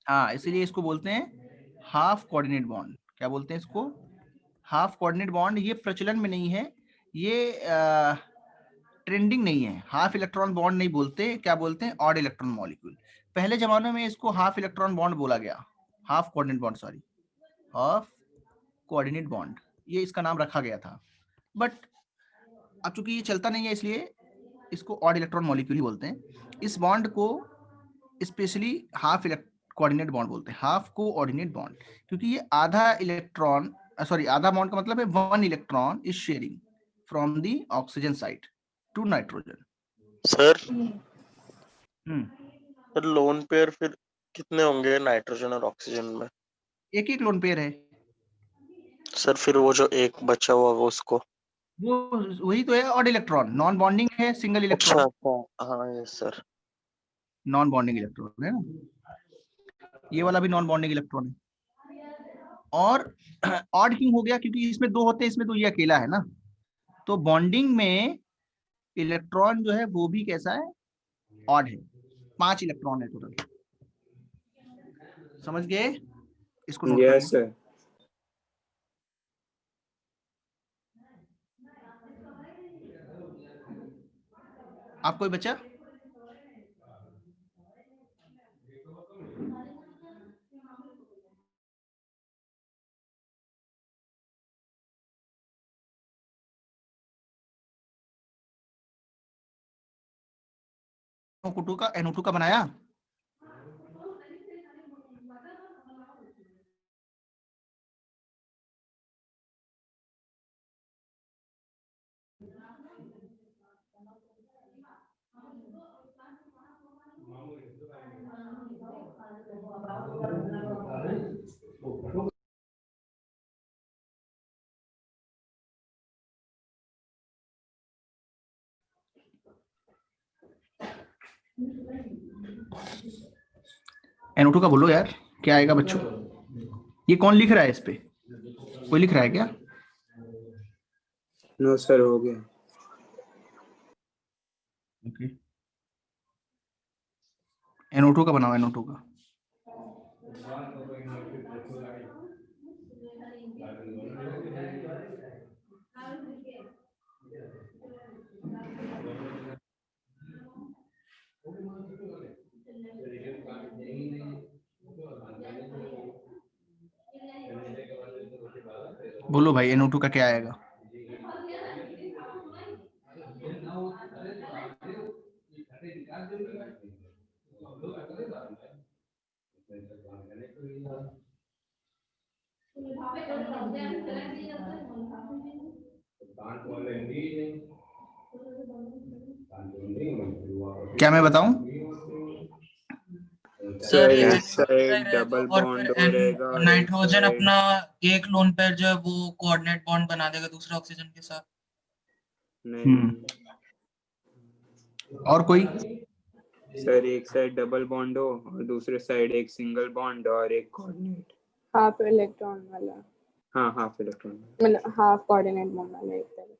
हाँ, इसीलिए इसको बोलते हैं हाफ कोऑर्डिनेट बॉन्ड। क्या बोलते हैं इसको? Half coordinate bond. ये प्रचलन में नहीं है, ये ट्रेंडिंग नहीं है। हाफ इलेक्ट्रॉन बॉन्ड नहीं बोलते, क्या बोलते हैं? Odd electron molecule. पहले जमाने में इसको हाफ इलेक्ट्रॉन बॉन्ड बोला गया, half coordinate bond, sorry. Of coordinate bond, ये इसका नाम रखा गया था। बट अब चूंकि ये चलता नहीं है इसलिए इसको ऑड इलेक्ट्रॉन मॉलिक्यूल ही बोलते हैं। इस बॉन्ड को स्पेशली हाफ कोऑर्डिनेट बॉन्ड बोलते हैं, हाफ कोऑर्डिनेट बॉन्ड, क्योंकि ये आधा इलेक्ट्रॉन आधा बॉन्ड का मतलब है 1 electron is sharing from the oxygen side to nitrogen. Sir hmm, sir lone pair फिर कितने होंगे नाइट्रोजन और ऑक्सीजन में? एक एक लोन पेयर है सर फिर वो जो एक बचा हुआ वो उसको, वो, वही तो है ऑड इलेक्ट्रॉन, नॉन बॉन्डिंग है, सिंगल अच्छा इलेक्ट्रॉन, हाँ yes sir. Non bonding electron है ना, ये वाला भी नॉन बॉन्डिंग इलेक्ट्रॉन है। और ऑड क्यों हो गया? क्योंकि इसमें 2 होते हैं, इसमें तो ये अकेला है ना, तो बॉन्डिंग में इलेक्ट्रॉन जो है वो भी कैसा है? ऑड है, 5 इलेक्ट्रॉन है टोटल। समझ गए? इसको नोट कर यस लो। सर। आप कोई बचा? NO2 का NO2 का बनाया? NO2 का बोलो यार, क्या आएगा बच्चों? ये कौन लिख रहा है? इस पे कोई लिख रहा है क्या? नो सर हो गया। ओके, NO2 का बनाओ, NO2 का। बोलो भाई, NO2 का क्या आएगा? क्या मैं बताऊं? सर ये एक साइड डबल और बॉन्ड फिर रहेगा, एक नाइट्रोजन साइड अपना एक लोन पेयर जो है वो कोऑर्डिनेट बॉन्ड बना देगा दूसरा ऑक्सीजन के साथ। नहीं और कोई? सर, एक साइड डबल बॉन्ड हो और दूसरे साइड एक सिंगल बॉन्ड और एक कोऑर्डिनेट। हाफ इलेक्ट्रॉन वाला, हाँ हाफ इलेक्ट्रॉन। मतलब हाफ कोऑर्डिनेट बॉन्ड वाला एक तरह।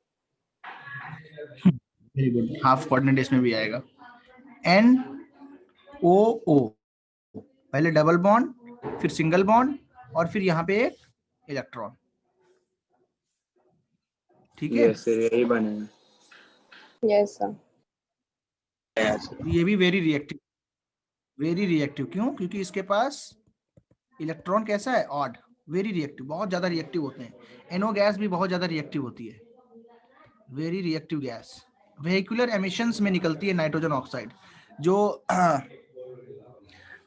वेरी गुड, हाफ कोऑर्डिनेट इसमें भी आएगा। NOO, पहले डबल बॉन्ड, फिर सिंगल बॉन्ड, और फिर यहाँ पे एक इलेक्ट्रॉन। ठीक है? यस सर, यही बनेगा। Yes sir. ये भी वेरी रिएक्टिव। क्यों? क्योंकि इसके पास इलेक्ट्रॉन कैसा है? ऑड। वेरी रिएक्टिव, बहुत ज्यादा रिएक्टिव होते हैं। NO गैस भी बहुत ज्यादा रिएक्टिव होती है, very reactive gas. Vehicular emissions में निकलती है नाइट्रोजन ऑक्साइड। जो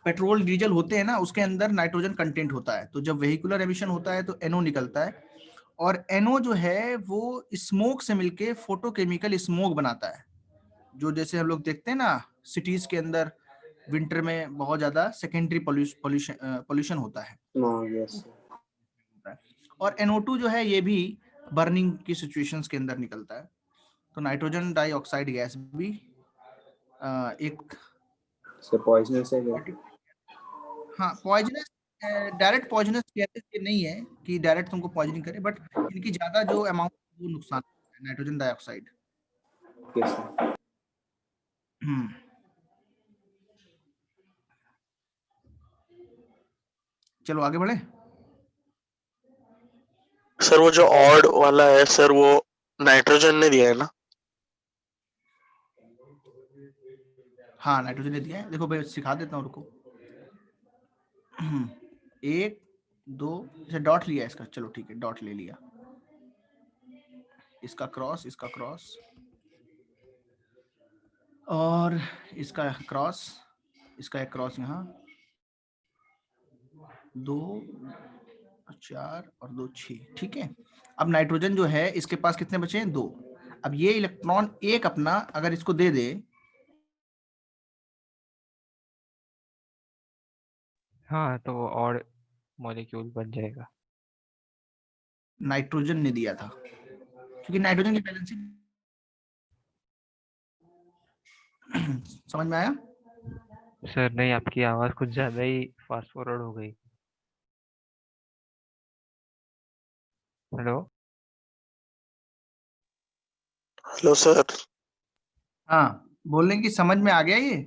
पेट्रोल डीजल होते हैं ना, उसके अंदर नाइट्रोजन कंटेंट होता है, तो जब वेहिकुलर एमिशन होता है तो NO निकलता है, और NO जो है वो स्मोक से मिलके फोटोकेमिकल स्मोक बनाता है। जो जैसे हम लोग देखते हैं ना सिटीज के अंदर विंटर में बहुत ज्यादा सेकेंडरी पोल्यूशन होता है, यस। और NO2 जो है ये भी बर्निंग की सिचुएशंस के अंदर निकलता है। तो नाइट्रोजन डाइऑक्साइड गैस भी एक पॉइजनस है क्या? हाँ, पॉइजनस, डायरेक्ट पॉइजनस कहते नहीं है कि डायरेक्ट तुमको पॉइजनिंग करे, बट इनकी ज्यादा जो अमाउंट वो नुकसान है नाइट्रोजन डाइऑक्साइड। चलो आगे बढ़े। सर वो जो ऑड वाला है सर वो नाइट्रोजन ने दिया है ना? हाँ, नाइट्रोजन ने दिया है। देखो मैं सिखा देता हूँ, रुको। 1 2, जैसे डॉट लिया इसका, चलो ठीक है डॉट ले लिया, इसका क्रॉस, इसका क्रॉस, और इसका क्रॉस, इसका एक क्रॉस यहाँ, 2 4 और 2 6, ठीक है। अब नाइट्रोजन जो है इसके पास कितने बचे हैं? 2। अब ये इलेक्ट्रॉन एक अपना अगर इसको दे दे, हाँ तो और मॉलिक्यूल बन जाएगा। नाइट्रोजन ने दिया था क्योंकि नाइट्रोजन की वैलेंसी समझ में आया? सर नहीं, आपकी आवाज कुछ ज्यादा ही फास्ट फॉरवर्ड हो गई। Hello hello sir. हाँ, बोलने की समझ में आ गया ये?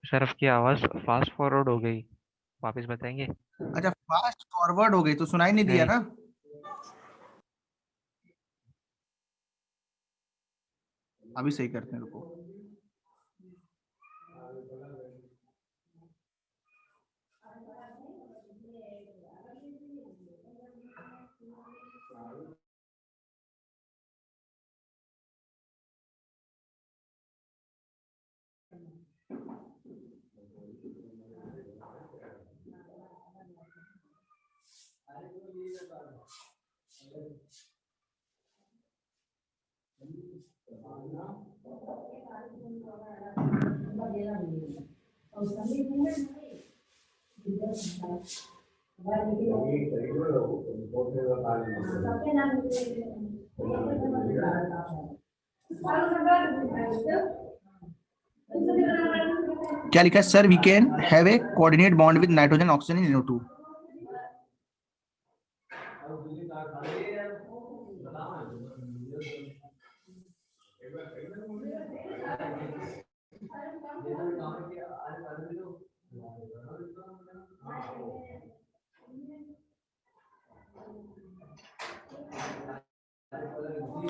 सर, आपकी आवाज फास्ट फॉरवर्ड हो गई, वापस बताएंगे? अच्छा, फास्ट फॉरवर्ड हो गई तो सुनाई नहीं दिया नहीं। ना? अभी सही करते हैं, रुको। क्या लिखा है sir? We can have a coordinate bond with nitrogen oxygen in NO2।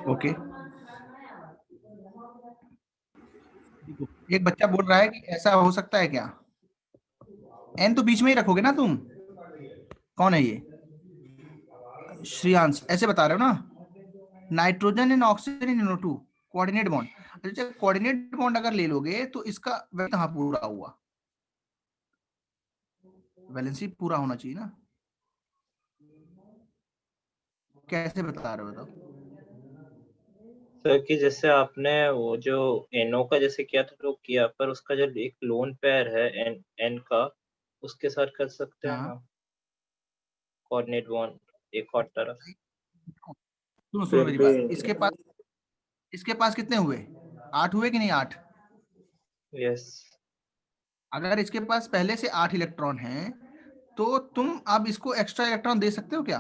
Okay, एक बच्चा बोल रहा है कि ऐसा हो सकता है क्या? एन तो बीच में ही रखोगे ना तुम? कौन है ये? श्रेयांश, ऐसे बता रहे हो ना? Nitrogen and oxygen in NO2 coordinate bond. अच्छा, कोऑर्डिनेट बॉन्ड अगर ले लोगे तो इसका कहाँ पूरा हुआ? वैलेंसी पूरा होना चाहिए ना? कैसे बता रहे हो बताओ? सर कि जैसे आपने वो जो NO का जैसे किया था तो किया, पर उसका जो एक लोन पेयर है N का, उसके साथ कर सकते हैं हाँ। ना कोऑर्डिनेट बॉन्ड एक और तरफ। सुनो फिर मेरी भी बात, इसके पास कितने हुए? 8 हुए कि नहीं? 8। यस। अगर इसके पास पहले से 8 इलेक्ट्रॉन हैं तो तुम अब इसको एक्स्ट्रा इलेक्ट्रॉन दे सकते हो क्या?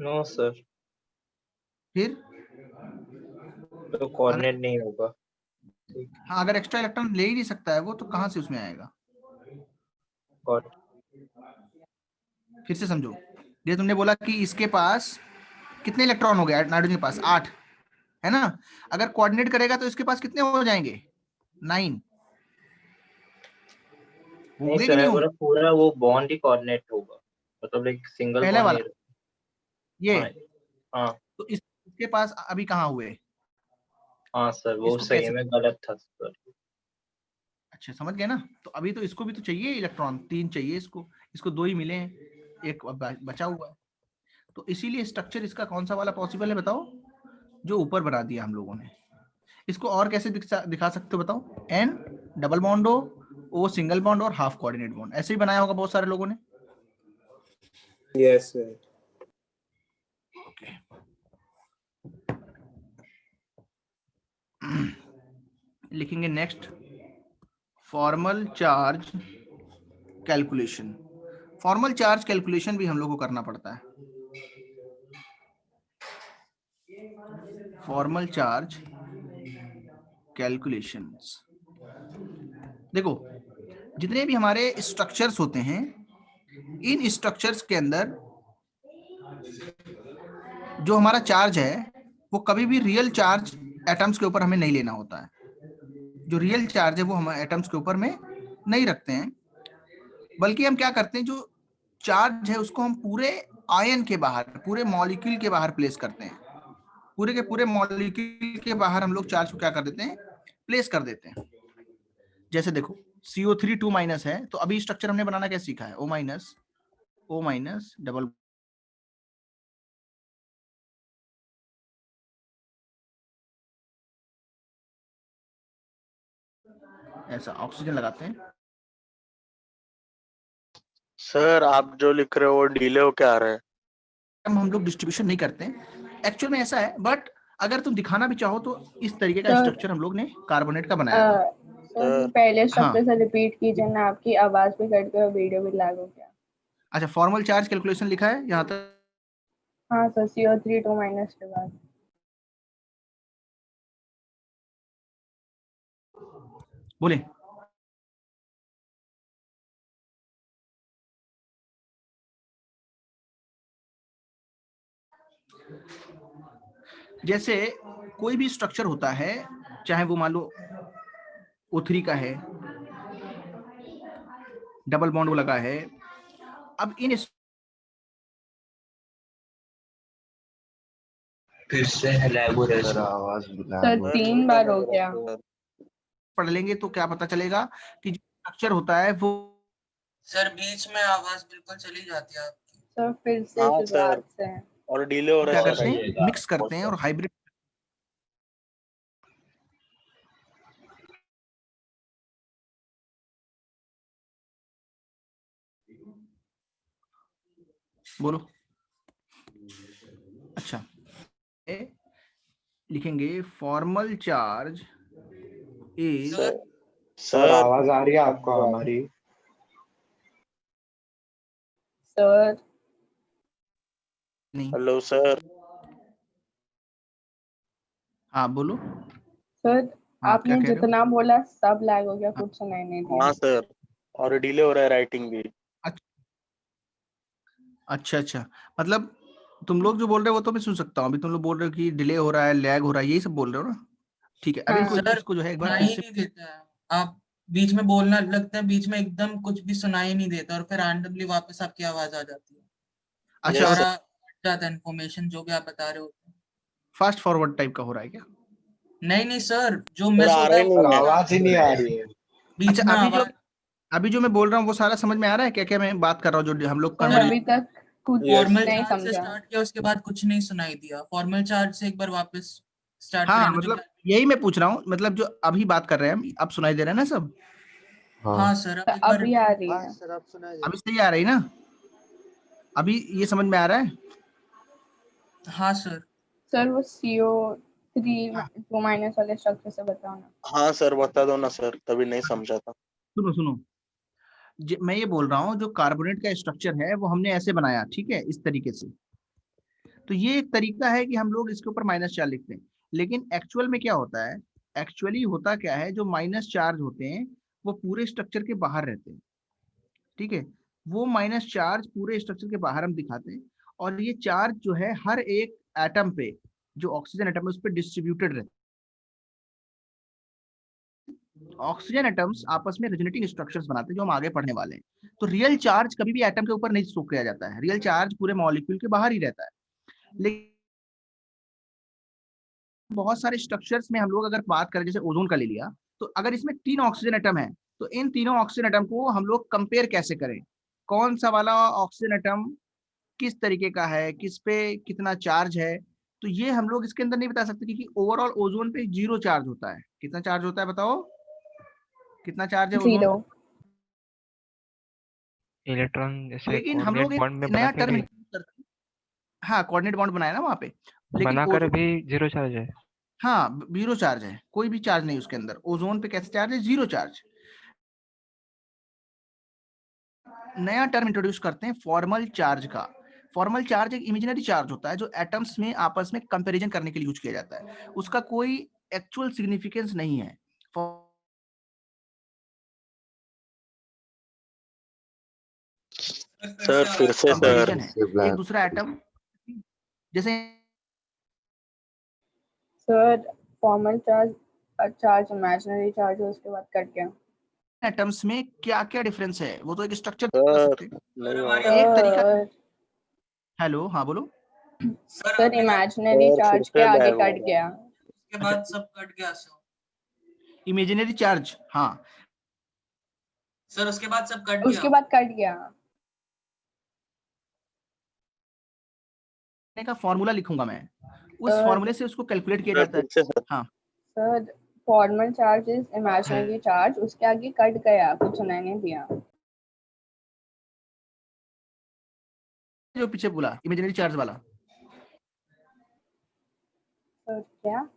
नो सर, फिर तो कोऑर्डिनेट नहीं होगा। हाँ, अगर एक्स्ट्रा इलेक्ट्रॉन ले ही नहीं सकता है वो, तो कहां से उसमें आएगा? फिर से समझो, ये तुमने बोला कि इसके पास कितने इलेक्ट्रॉन हो गए नाइट्रोजन के पास? 8 है ना? अगर कोऑर्डिनेट करेगा तो इसके पास कितने हो जाएंगे? 9 नहीं होंगे कि सर, नहीं मैं होंगे? पूरा वो बॉन्ड ही कोऑर्डिनेट होगा, मतलब एक सिंगल पहले बॉन्ड वाला नहीं। ये हाँ हाँ तो इसके पास अभी कहाँ हुए? हाँ सर, वो इसको सही कैसे? में गलत था सर। अच्छा, समझ गए ना? तो अभी तो इसको भी तो चाहिए इलेक्ट्रॉन, 3 चाहिए इसको 2 ही मिले हैं, एक बचा हुआ है। तो इसीलिए स्ट्रक्चर इसका कौन सा वाला पॉसिबल है बताओ, जो ऊपर बना दिया हम लोगों ने। इसको और कैसे दिखा सकते हो बताओ? N double bond O single bond और हाफ कोऑर्डिनेट बॉन्ड, ऐसे ही बनाया होगा बहुत सारे लोगों ने। Yes sir. ओके, लिखेंगे next formal charge calculation. Formal charge calculation भी हम लोग को करना पड़ता है। फॉर्मल चार्ज कैलकुलेशंस, देखो जितने भी हमारे स्ट्रक्चर्स होते हैं, इन स्ट्रक्चर्स के अंदर जो हमारा चार्ज है वो कभी भी रियल चार्ज एटम्स के ऊपर हमें नहीं लेना होता है। जो रियल चार्ज है वो हम एटम्स के ऊपर में नहीं रखते हैं, बल्कि हम क्या करते हैं, जो चार्ज है उसको हम पूरे आयन के बाहर, पूरे मॉलिक्यूल के बाहर प्लेस करते हैं। पूरे के पूरे मॉलिक्यूल के बाहर हम लोग चार्ज को क्या कर देते हैं, प्लेस कर देते हैं। जैसे देखो CO3 2- है, तो अभी स्ट्रक्चर हमने बनाना क्या सीखा है, O- डबल ऐसा ऑक्सीजन लगाते हैं। सर आप जो लिख रहे हो वो डिले होके आ रहा है। हम लोग डिस्ट्रीब्यूशन नहीं करते हैं, एक्चुअल में ऐसा है, बट अगर तुम दिखाना भी चाहो तो इस तरीके का सर, स्ट्रक्चर हम लोग ने कार्बोनेट का बनाया था। सर पहले हाँ स्ट्रक्चर से रिपीट कीजिए ना, आपकी आवाज भी कट गई और वीडियो भी लैग हो गया। अच्छा, फॉर्मल चार्ज कैलकुलेशन लिखा है यहाँ तक? हाँ सर, CO3 2- के बाद। बोले। जैसे कोई भी स्ट्रक्चर होता है, चाहे वो मान लो O3 का है, डबल बॉन्ड लगा है, अब इन फिर से लैग हो रहा है सर सर। आवाज सर 3 बार हो गया। पढ़ लेंगे तो क्या पता चलेगा कि जो स्ट्रक्चर होता है वो, सर बीच में आवाज बिल्कुल चली जाती है आपकी। सर फिर से हाँ सर, शुरुआत से। और डिले हो रहा क्या है करते सर। हैं, मिक्स करते हैं और हाइब्रिड। बोलो। अच्छा, लिखेंगे फॉर्मल चार्ज इज, सर आवाज आ रही है आपको हमारी? सर नहीं, हेलो सर। हाँ बोलो। सर हाँ, क्या आपने कह रहे हो? जितना बोला सब लैग हो गया, कुछ सुनाई नहीं दिया। हाँ सर, और डिले हो रहा है राइटिंग भी। अच्छा अच्छा, मतलब तुम लोग जो बोल रहे हो वो तो मैं सुन सकता हूँ। अभी तुम लोग बोल रहे हो कि डिले हो रहा है, लैग हो रहा है, यही सब बोल रहे हो ना? ठीक है, अभी हाँ। इसको जो है एक बार सुनाई फिर से। नहीं देता है, आप बीच में बोलना लगता है, बीच में एकदम कुछ भी सुनाई नहीं देता और फिर रैंडमली वापस आपकी आवाज आ जाती है। अच्छा, और सारा हट जाता है इन्फॉर्मेशन जो भी आप बता रहे हो। फास्ट फॉरवर्ड टाइप का हो रहा है क्या? नहीं सर, जो सर मिस आ होता रहा है ही वो नहीं है। आवाज ही नहीं आ रही है। बीच अच्छा, में आवाज। अभी जो मैं बोल रहा हूँ वो सारा समझ में आ रहा है, क्या क्या मैं बात कर रहा हूँ, जो हम लोग सर कन्वर्जेशन। अभी तक कुछ फॉर्मल नहीं चार्ज से समझा। स्टार्ट किया, उसके बाद कुछ नहीं सुनाई दिया। फॉर्मल चार्ज से एक बार वापस स्टार्ट हाँ, करें ना, जो मतलब यही मैं पूछ रहा हूँ, मतलब जो अभी बात कर रहे हैं हम, अब सुनाई दे रहा है ना सब? हाँ सर, अब एक बार अभी आ रही है। अभी सही आ रही ना? अभी ये समझ में आ रहा है? हाँ सर। सर वो CO3 2- वाले स्ट्रक्चर से बताओ ना। हाँ सर बता दो ना सर, तभी नहीं समझा था। सुनो सुनो, मैं ये बोल रहा हूँ जो कार्बोनेट का स्ट्रक्चर है वो हमने ऐसे बनाया, ठीक है, इस तरीके से। तो ये एक तरीका है कि हम लोग इसके ऊपर -4 लिखते हैं, लेकिन एक्चुअल में क्या होता है, एक्चुअली होता क्या है, जो माइनस चार्ज होते हैं वो पूरे स्ट्रक्चर के बाहर रहते हैं, ठीक है। वो -चार्ज पूरे स्ट्रक्चर के बाहर हम दिखाते हैं, और ये चार्ज जो है हर एक एटम पे, जो ऑक्सीजन एटम है उस पर डिस्ट्रीब्यूटेड रहते हैं। ऑक्सीजन एटम्स आपस में रेजोनेटिंग स्ट्रक्चर्स बनाते हैं, जो हम आगे पढ़ने वाले हैं। तो रियल चार्ज कभी भी एटम के ऊपर नहीं शो किया जाता है, रियल चार्ज पूरे मॉलिक्यूल के बाहर ही रहता है। लेकिन बहुत सारे स्ट्रक्चर्स में हम लोग अगर बात करें, जैसे ओजोन का ले लिया, तो अगर इसमें 3 ऑक्सीजन एटम है, तो इन तीनों ऑक्सीजन एटम को हम लोग कंपेयर कैसे करें, कौन सा वाला ऑक्सीजन एटम किस तरीके का है, किस पे कितना चार्ज है, तो ये हम लोग इसके अंदर नहीं बता सकते, क्योंकि ओवरऑल ओजोन पे 0 चार्ज होता है। कितना चार्ज होता है बताओ, कितना चार्ज है ओजोन? 0। इलेक्ट्रॉन जैसे लेकिन हम कोऑर्डिनेट लोग एक बॉन्ड में नया बना के टर्म भी, करते हैं। हाँ, कोऑर्डिनेट बॉन्ड बनाया ना वहां पे, लेकिन बनाकर ओजोन, भी 0 चार्ज है। हाँ 0 चार्ज है, कोई भी चार्ज नहीं उसके अंदर। ओजोन पे कैसे चार्ज है, 0 चार्ज। नया टर्म इंट्रोड्यूस करते हैं फॉर्मल चार्ज का। फॉर्मल चार्ज एक इमेजिनरी चार्ज होता है जो एटम्स में आपस में कंपैरिजन करने के लिए यूज किया जाता है, उसका कोई एक्चुअल सिग्निफिकेंस नहीं है। सर फिर से सर। कंपैरिजन है एक दूसरा एटम, जैसे sir formal charge imaginary charge है, उसके बाद कट गया। एटम्स में क्या क्या डिफरेंस है, वो तो एक स्ट्रक्चर बता सर सकते हैं। नहीं हो हमारी रहा एक तरीका, सर हेलो हाँ बोलो। सर सर आपने इमेजिनरी सर फिर चार्ज के से आगे लैग हो कट रहा है। गया। उसके बाद सब कट गया सर। इमेजिनरी चार्ज, हाँ सर उसके बाद सब कट गया। उसके बाद कट गया। का फॉर्मूला लिखूंगा मैं, उस सर फॉर्मूले से उसको कैलकुलेट किया सर जाता है। फिर से सर हाँ sir formal charge is imaginary charge, उसके आगे कट गया, कुछ सुनाई नहीं दिया। जो पीछे बोला इमेजिनरी चार्ज वाला, सर क्या?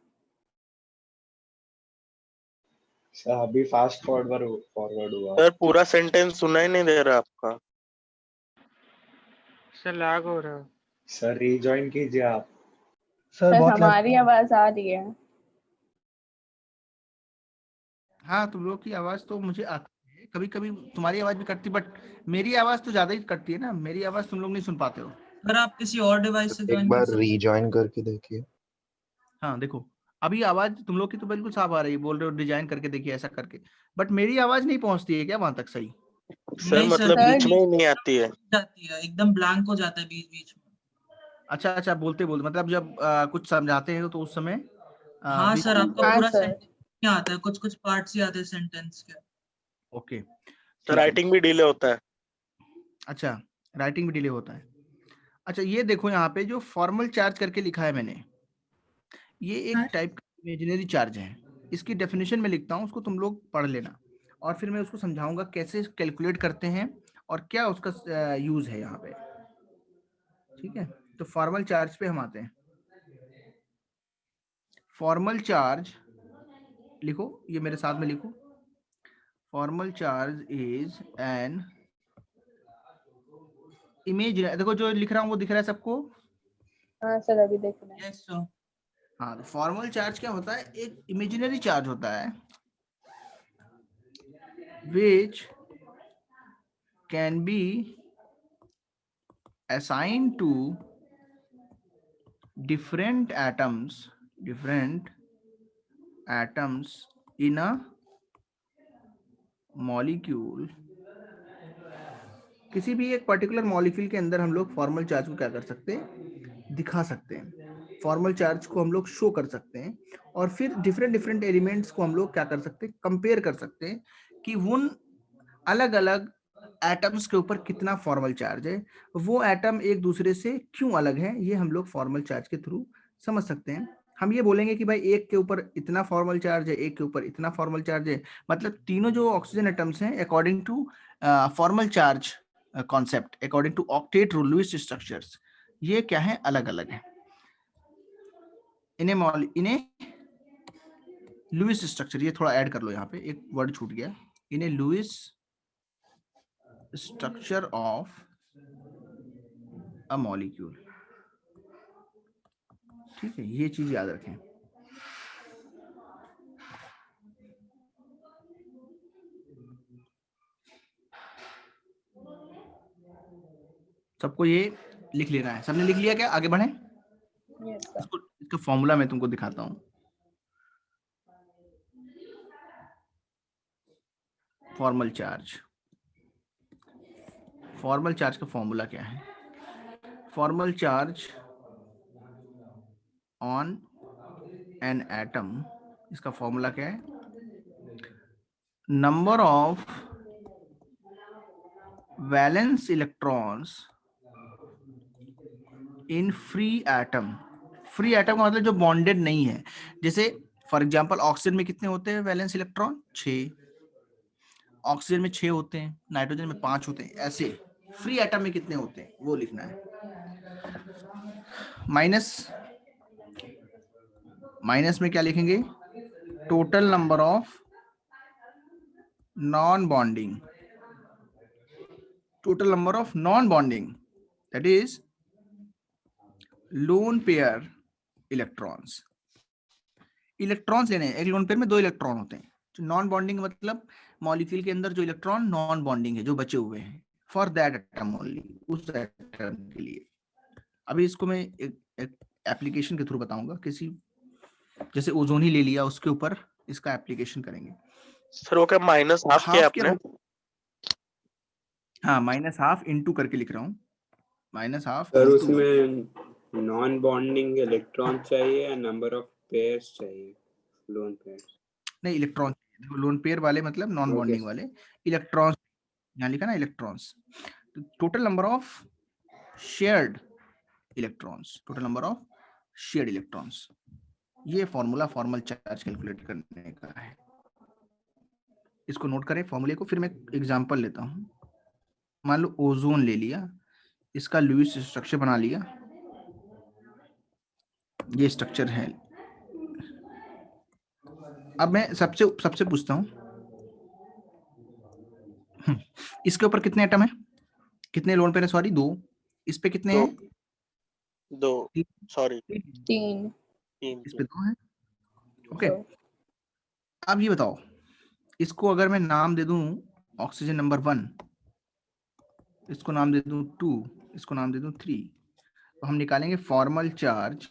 सर अभी फास्ट फॉरवर्ड हुआ। सर पूरा सेंटेंस सुनाई नहीं दे रहा आपका। सर लैग हो रहा है। सर रीजॉइन कीजिए आप। सर हमारी आवाज आ रही है। हाँ तुम लोग की आवाज तो मुझे आती है, कभी कभी तुम्हारी आवाज भी कटती, बट मेरी आवाज तो ज्यादा ही कटती है ना, मेरी आवाज तुम लोग नहीं सुन पाते हो। सर आप किसी और डिवाइस से एक ज्वाइन कर बार सकते रीजॉइन करके देखिए। हाँ देखो अभी आवाज तुम लोग की तो बिल्कुल साफ आ रही है, बोल रहे हो डिजाइन करके देखिए ऐसा करके, बट मेरी आवाज नहीं पहुंचती है क्या वहां तक सही? सर नहीं मतलब सर, बीच में ही नहीं आती है। जाती है, एकदम ब्लैंक हो जाता है बीच बीच में। अच्छा अच्छा, बोलते बोलते मतलब जब कुछ समझाते हैं तो उस समय हाँ बीच सर में। आपका हाँ पूरा सर। सेंटेंस नहीं आता है, कुछ कुछ पार्ट्स ही आते हैं सेंटेंस के। ओके सर ठीक है। राइटिंग भी डिले होता है। अच्छा राइटिंग भी डिले होता है। अच्छा ये देखो यहाँ पे जो फॉर्मल चार्ज करके लिखा है मैंने, ये एक टाइप का इमेजिनरी चार्ज है। इसकी डेफिनेशन में लिखता हूँ, उसको तुम लोग पढ़ लेना और फिर मैं उसको समझाऊंगा कैसे कैलकुलेट करते हैं और क्या उसका यूज है यहाँ पे। ठीक है, तो फॉर्मल चार्ज पे हम आते हैं। फॉर्मल चार्ज लिखो, ये मेरे साथ में लिखो। Formal charge is an image, देखो जो लिख रहा हूँ वो दिख रहा है सबको? हाँ सर अभी देख रहे हैं। Yes sir. हाँ तो फॉर्मल चार्ज क्या होता है, एक इमेजिनरी चार्ज होता है which can be assigned to different atoms in a molecule। किसी भी एक पर्टिकुलर मॉलिक्यूल के अंदर हम लोग फॉर्मल चार्ज को क्या कर सकते हैं, दिखा सकते हैं। फॉर्मल चार्ज को हम लोग शो कर सकते हैं और फिर डिफरेंट डिफरेंट एलिमेंट्स को हम लोग क्या कर सकते हैं, कंपेयर कर सकते हैं कि उन अलग अलग एटम्स के ऊपर कितना फॉर्मल चार्ज है, वो एटम एक दूसरे से क्यों अलग है, ये हम लोग फॉर्मल चार्ज के थ्रू समझ सकते हैं। हम ये बोलेंगे कि भाई एक के ऊपर इतना फॉर्मल चार्ज है, एक के ऊपर इतना फॉर्मल चार्ज है, मतलब तीनों जो ऑक्सीजन एटम्स हैं according to formal charge concept, according to octet rule Lewis structures, ये क्या है, अलग अलग है। इन्हें लुईस स्ट्रक्चर, ये थोड़ा ऐड कर लो, यहाँ पे एक वर्ड छूट गया, इन्हें Lewis structure of a molecule. ठीक है, ये चीज याद रखें। सबको ये लिख लेना है, सबने लिख लिया क्या? आगे बढ़े। Yes sir. इसका फॉर्मूला मैं तुमको दिखाता हूं। फॉर्मल चार्ज का फॉर्मूला क्या है? Formal charge on an atom, इसका फॉर्मूला क्या है? Number of valence electrons in free atom. Free atom का मतलब जो बॉन्डेड नहीं है, जैसे फॉर एग्जांपल ऑक्सीजन में कितने होते हैं वैलेंस इलेक्ट्रॉन? 6। ऑक्सीजन में 6 होते हैं, नाइट्रोजन में 5 होते हैं, ऐसे फ्री एटम में कितने होते हैं वो लिखना है। माइनस में क्या लिखेंगे? Total number of non bonding, total number of non bonding, that is lone pair electrons. Electrons लेने हैं, एक लोन पेयर में 2 इलेक्ट्रॉन होते हैं। जो नॉन बॉन्डिंग मतलब मॉलिक्यूल के अंदर जो इलेक्ट्रॉन नॉन बॉन्डिंग है, जो बचे हुए हैं, फॉर दैट एटम ओनली, उस एटम के लिए। अभी इसको मैं एक एप्लीकेशन के थ्रू बताऊंगा, किसी जैसे ओजोन ही ले लिया, उसके ऊपर इसका एप्लीकेशन करेंगे। सर वो क्या माइनस हाफ किया हाफ क्या आपने? हाँ माइनस हाफ इंटू करके लिख रहा हूँ, माइनस हाफ सर इंटू। उसमें नॉन बॉन्डिंग इलेक्ट्रॉन चाहिए या नंबर ऑफ पेयर्स चाहिए, लोन पेयर्स? नहीं इलेक्ट्रॉन, लोन पेयर वाले मतलब नॉन ओके बॉन्डिंग वाले इलेक्ट्रॉन्स, यहाँ लिखा ना electrons, total number of shared electrons, total number of shared electrons, ये फॉर्मूला फॉर्मल चार्ज कैलकुलेट करने का है। इसको नोट करें फॉर्मूले को। फिर मैं एग्जांपल लेता हूं, मान लो ओजोन ले लिया, इसका लुईस स्ट्रक्चर बना लिया, ये स्ट्रक्चर है। अब मैं सबसे पूछता हूं, इसके ऊपर कितने एटम है, कितने लोन पेयर है, सॉरी 2, इस पे कितने हैं? 2 सॉरी 3 इस पे 2 हैं। ओके अब ये बताओ, इसको अगर मैं नाम दे दूं ऑक्सीजन नंबर 1, इसको नाम दे दूं 2, इसको नाम दे दूं 3, तो हम निकालेंगे formal charge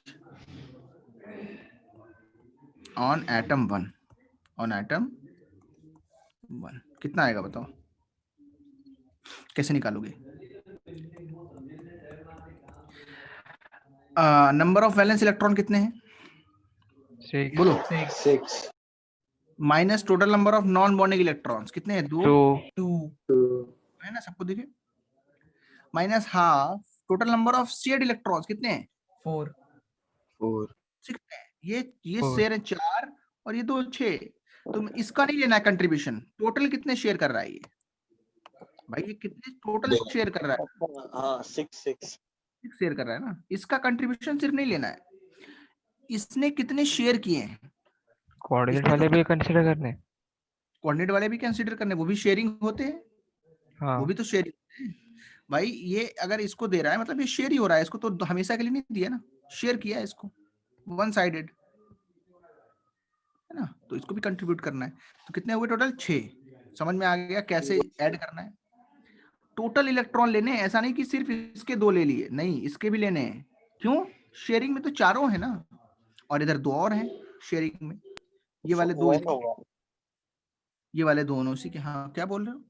on atom 1, on atom 1 कितना आएगा बताओ, कैसे निकालोगे? नंबर ऑफ वैलेंस इलेक्ट्रॉन कितने हैं? 6 बोलो। 6 minus total number of non bonding electrons कितने हैं? 2 है ना, सबको देखिए, minus half total number of shared electrons कितने हैं? 4 6 है। ये शेयर है 4 और ये 2 6। तो इसका नहीं लेना है कंट्रीब्यूशन, टोटल कितने शेयर कर रहा है ये भाई, ये कितने टोटल शेयर कर रहा है? हाँ 6 शेयर कर रहा है ना, इसका कंट्रीब्यूशन सिर्फ नहीं लेना है, इसने कितने शेयर किए हैं, कोऑर्डिनेट वाले भी कंसीडर करने। कोऑर्डिनेट वाले भी कंसीडर करने, वो भी शेयरिंग होते हैं। हाँ वो भी तो शेयरिंग होते हैं भाई। ये अगर इसको दे रहा है मतलब ये शेयर ही हो रहा है, इसको तो हमेशा के लिए नहीं दिया ना, शेयर किया है इसको, वन साइडेड है ना, तो इसको भी कंट्रीब्यूट करना है। तो कितने हुए टोटल? 6। समझ में आ गया कैसे ऐड करना है? टोटल इलेक्ट्रॉन लेने हैं, ऐसा नहीं कि सिर्फ इसके 2 ले लिए, नहीं इसके भी लेने हैं। क्यों? शेयरिंग में तो 4 है ना, और इधर 2 और हैं शेयरिंग में, ये वाले 2, ये वाले दोनों उसी के। हाँ क्या बोल रहे हो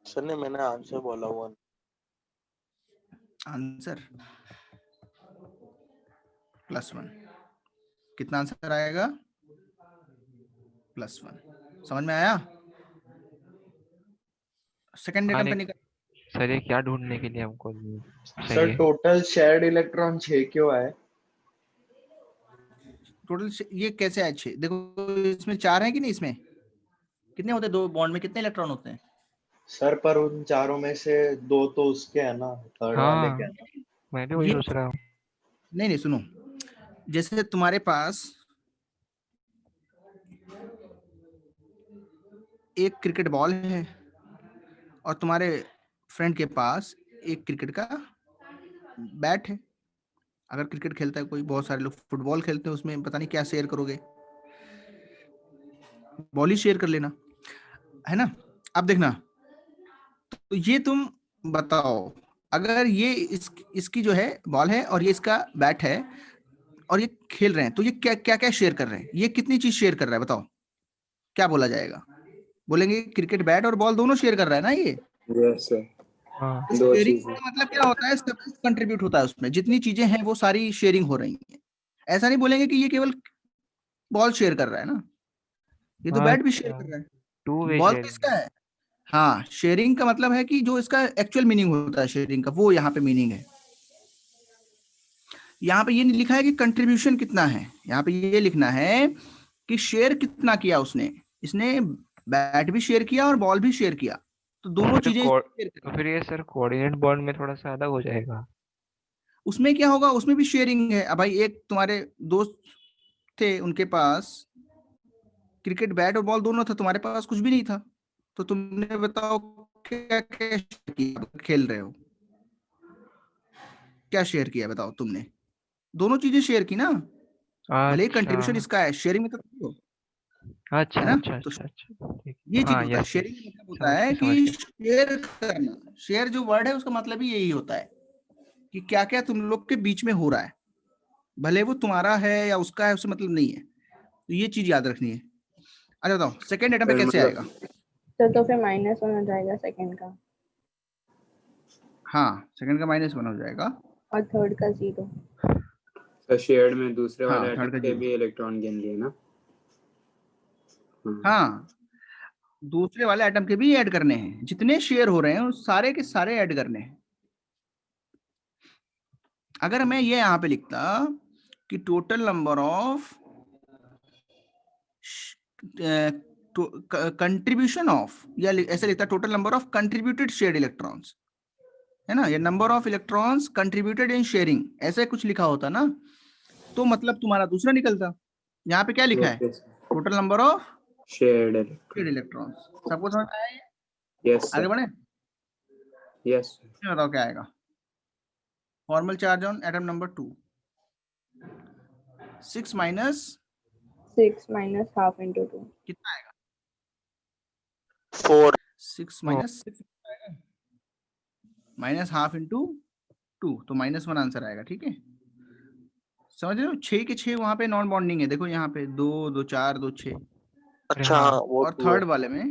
सर? ने मैंने आंसर बोला 1। आंसर +1, कितना आंसर आएगा? +1। समझ में आया? सेकंड एटम पे निकल। सर ये क्या ढूंढने के लिए हमको सर चाहिए? टोटल शेयर्ड इलेक्ट्रॉन 6 क्यों आए? टोटल ये कैसे आए 6? देखो इसमें 4 है कि नहीं, इसमें कितने होते हैं? 2 बॉन्ड में कितने इलेक्ट्रॉन होते हैं? सर पर उन चारों में से 2 तो उसके है ना, थर्ड वाले के है ना। मैं भी वही सोच रहा हूँ। नहीं सुनो, जैसे तुम्हारे पास एक क्रिकेट बॉल है और तुम्हारे फ्रेंड के पास एक क्रिकेट का बैट है। अगर क्रिकेट खेलता है कोई, बहुत सारे लोग फुटबॉल खेलते हैं, उसमें पता नहीं क्या शेयर करोगे, बॉल ही शेयर कर लेना है ना। अब देखना, तो ये तुम बताओ, अगर ये इसकी जो है बॉल है और ये इसका बैट है और ये खेल रहे हैं, तो ये क्या क्या क्या शेयर कर रहे हैं? ये कितनी चीज शेयर कर रहा है बताओ, क्या बोला जाएगा? बोलेंगे क्रिकेट बैट और बॉल दोनों शेयर कर रहा है ना ये। Yes sir. हाँ शेयरिंग का मतलब क्या होता है? सब कुछ कंट्रीब्यूट होता है उसमें, जितनी चीजें हैं वो सारी शेयरिंग हो रही हैं। ऐसा नहीं बोलेंगे कि ये केवल बॉल शेयर कर रहा है ना, ये तो बैट भी शेयर कर रहा है। Two way ball sharing. किसका है? हाँ, शेयरिंग का मतलब है कि जो इसका एक्चुअल मीनिंग होता है शेयरिंग का, वो यहाँ पे मीनिंग है। यहाँ पे ये नहीं लिखा है कि कंट्रीब्यूशन कितना है, यहाँ पे ये लिखना है कि शेयर कितना किया उसने। इसने बैट भी शेयर किया और बॉल भी शेयर किया, तो दोनों चीजें तो फिर ये सर कोऑर्डिनेट बॉन्ड में थोड़ा सा अलग हो जाएगा। उसमें क्या होगा? उसमें भी शेयरिंग है। अब भाई एक तुम्हारे दोस्त थे, उनके पास क्रिकेट बैट और बॉल दोनों था, तुम्हारे पास कुछ भी नहीं था, तो तुमने बताओ क्या क्या किया? खेल रहे हो, क्या शेयर किया बताओ तुमने? दोनों चीजें शेयर की ना, भले ही कंट्रीब्यूशन इसका है, शेयरिंग में तो अच्छा है ना। अच्छा तो अच्छा अच्छा। ये चीज होता है, शेयरिंग का मतलब होता है कि शेयर करना। शेयर जो वर्ड है उसका मतलब ही यही होता है कि क्या क्या तुम लोग के बीच में हो रहा है, भले वो तुम्हारा है या उसका है, उससे मतलब नहीं है। तो ये चीज याद रखनी है। अच्छा बताओ सेकंड एटम पे सर, कैसे मतलब- आएगा? तो फिर -1 हो जाएगा सेकंड का हाँ सेकंड का -1 हो जाएगा और थर्ड का 0। सर शेयर्ड में दूसरे हाँ, वाले थर्ड एटम का के 0। भी इलेक्ट्रॉन गिन लिए ना? हाँ दूसरे वाले एटम के भी ऐड करने हैं, जितने शेयर हो रहे हैं उस सारे के सारे ऐड करने हैं। अगर मैं ये यहाँ पे लिखता कि total number of contribution of, या ऐसे लिखता total number of contributed shared electrons, है ना, ये number of electrons contributed in sharing, ऐसे कुछ लिखा होता ना, तो मतलब तुम्हारा दूसरा निकलता। यहाँ पे क्या लिखा है? Okay, sir. Total number of shared shared electrons. सबको समझ में आया ये? यस आगे सर, बढ़े? यस ये बताओ क्या आएगा? Formal charge on atom number 2 6 minus 6 - ½ × 2 कितना आएगा? 4 6 माइनस 6 आएगा, -½ × 2, तो -1 आंसर आएगा। ठीक है, समझ रहे हो? 6 के 6 वहां पे नॉन बॉन्डिंग है, देखो यहाँ पे 2 2 4 2 6। अच्छा हाँ वो और तो थर्ड है। वाले में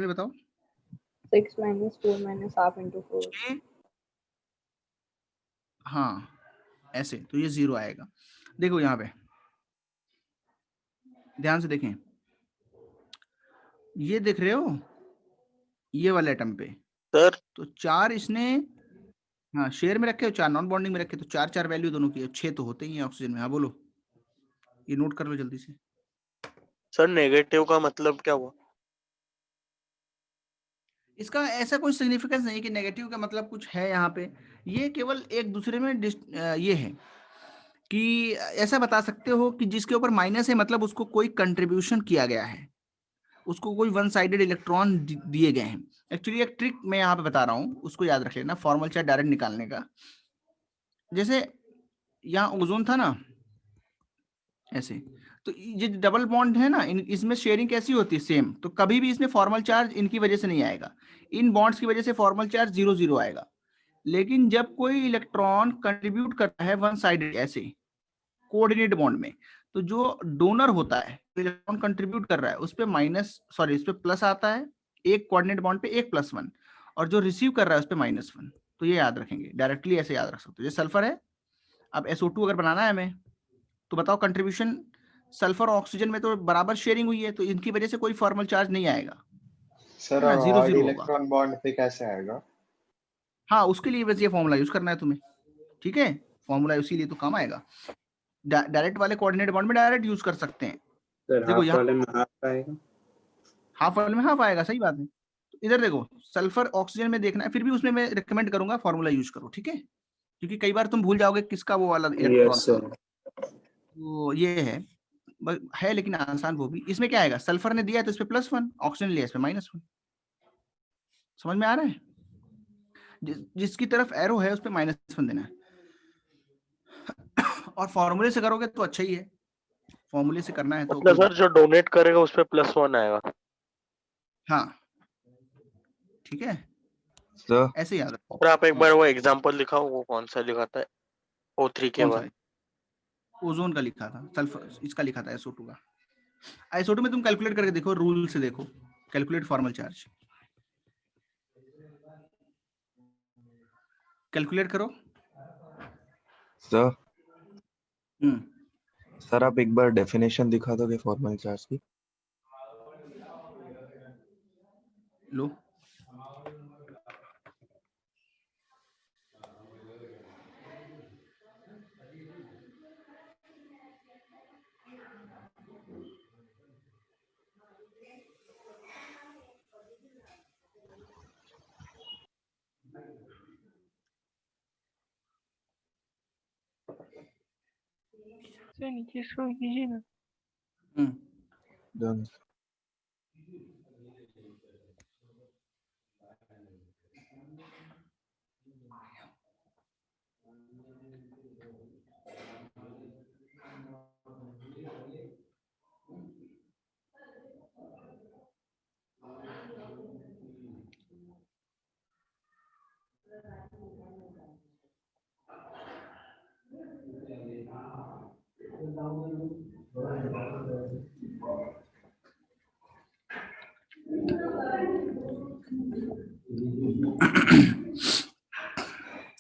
बताओ 6 - 4 - ½ × 4 6, हाँ ऐसे, तो ये 0 आएगा। देखो यहाँ पे ध्यान से देखें, ये देख रहे हो ये वाले एटम पे सर तो 4 इसने हाँ शेयर में रखे हो, 4 नॉन बॉन्डिंग में रखे, तो 4 वैल्यू दोनों की, 6 तो होते ही हैं ऑक्सीजन में। हाँ बोलो, ये नोट कर लो जल्दी से। सर नेगेटिव का मतलब क्या हुआ? इसका ऐसा कोई सिग्निफिकेंस नहीं कि नेगेटिव का मतलब कुछ है यहाँ पे, ये केवल एक दूसरे में ये है कि ऐसा बता सकते हो कि जिसके ऊपर माइनस है मतलब उसको कोई कंट्रीब्यूशन किया गया है, उसको कोई वन साइडेड इलेक्ट्रॉन दिए गए हैं। एक्चुअली एक ट्रिक मैं यहाँ पे बता रहा हूँ, उसको याद रख लेना, फॉर्मल चार्ज डायरेक्ट निकालने का। जैसे यहाँ ओजोन था ना ऐसे, तो ये डबल बॉन्ड है ना, इसमें शेयरिंग कैसी होती है? सेम। तो कभी भी इसमें फॉर्मल चार्ज इनकी वजह से नहीं आएगा, इन बॉन्ड्स की वजह से फॉर्मल चार्ज 0 0 आएगा। लेकिन जब कोई इलेक्ट्रॉन कंट्रीब्यूट करता है वन साइडेड ऐसे कोऑर्डिनेट बॉन्ड में, तो जो डोनर होता है, इलेक्ट्रॉन कंट्रीब्यूट कर रहा है, उस पे इस पे प्लस आता है, एक कोऑर्डिनेट बॉन्ड पे एक +1, और जो रिसीव कर रहा है उस पे -1। तो ये याद रखेंगे, डायरेक्टली ऐसे याद रख सकते हो। जैसे सल्फर है, अब SO2 अगर बनाना है हमें, तो बताओ कंट्रीब्यूशन सल्फर और ऑक्सीजन में तो बराबर शेयरिंग हुई है, तो इनकी वजह से कोई फॉर्मल चार्ज नहीं आएगा, सर है ना, और 0 ऑड 0 होगा। इलेक्ट्रॉन बॉन्ड पे कैसे आएगा? हाँ उसके लिए बस ये फॉर्मूला यूज करना है तुम्हें, ठीक है, फॉर्मूला उसी लिए तो काम आएगा। डायरेक्ट वाले कोऑर्डिनेट बॉन्ड में डायरेक्ट यूज कर सकते हैं। सर, देखो हाफ यहाँ वाले में हाफ आएगा। हाफ वाले में हाफ आएगा, सही बात है। तो इधर देखो सल्फर ऑक्सीजन में देखना है, फिर भी उसमें मैं रिकमेंड करूंगा फॉर्मूला यूज करो, ठीक है, क्योंकि कई बार तुम भूल जाओगे किसका वो वाला इलेक्ट्रॉन यस था। सर, तो ये है लेकिन आसान वो भी। इसमें क्या आएगा? सल्फर ने दिया है तो इस पे +1, ऑक्सीजन लिया इस पे -1। समझ में आ रहा है? जिसकी तरफ एरो है उस पे -1 देना है। और फॉर्मूले से करोगे तो अच्छा ही है, फॉर्मूले से करना है तो मतलब कोई सर जो डोनेट करेगा उस पे +1 आएगा। हाँ ठीक है, सर ऐसे याद रखो। सर आप एक बार वो एग्जांपल दिखाओ, वो कौन सा लिखा था O3 के कौन सा? बाद? ओजोन का लिखा था, सल्फर इसका लिखा था SO2 का। SO2 में तुम कैलकुलेट करके देखो, रूल से देखो, कैलकुलेट फॉर्मल चार्ज, कैलकुलेट करो। सर हम्म सर आप एक बार डेफिनेशन दिखा दोगे फॉर्मल चार्ज की? लो नीचे स्क्रॉल कीजिए ना। Done.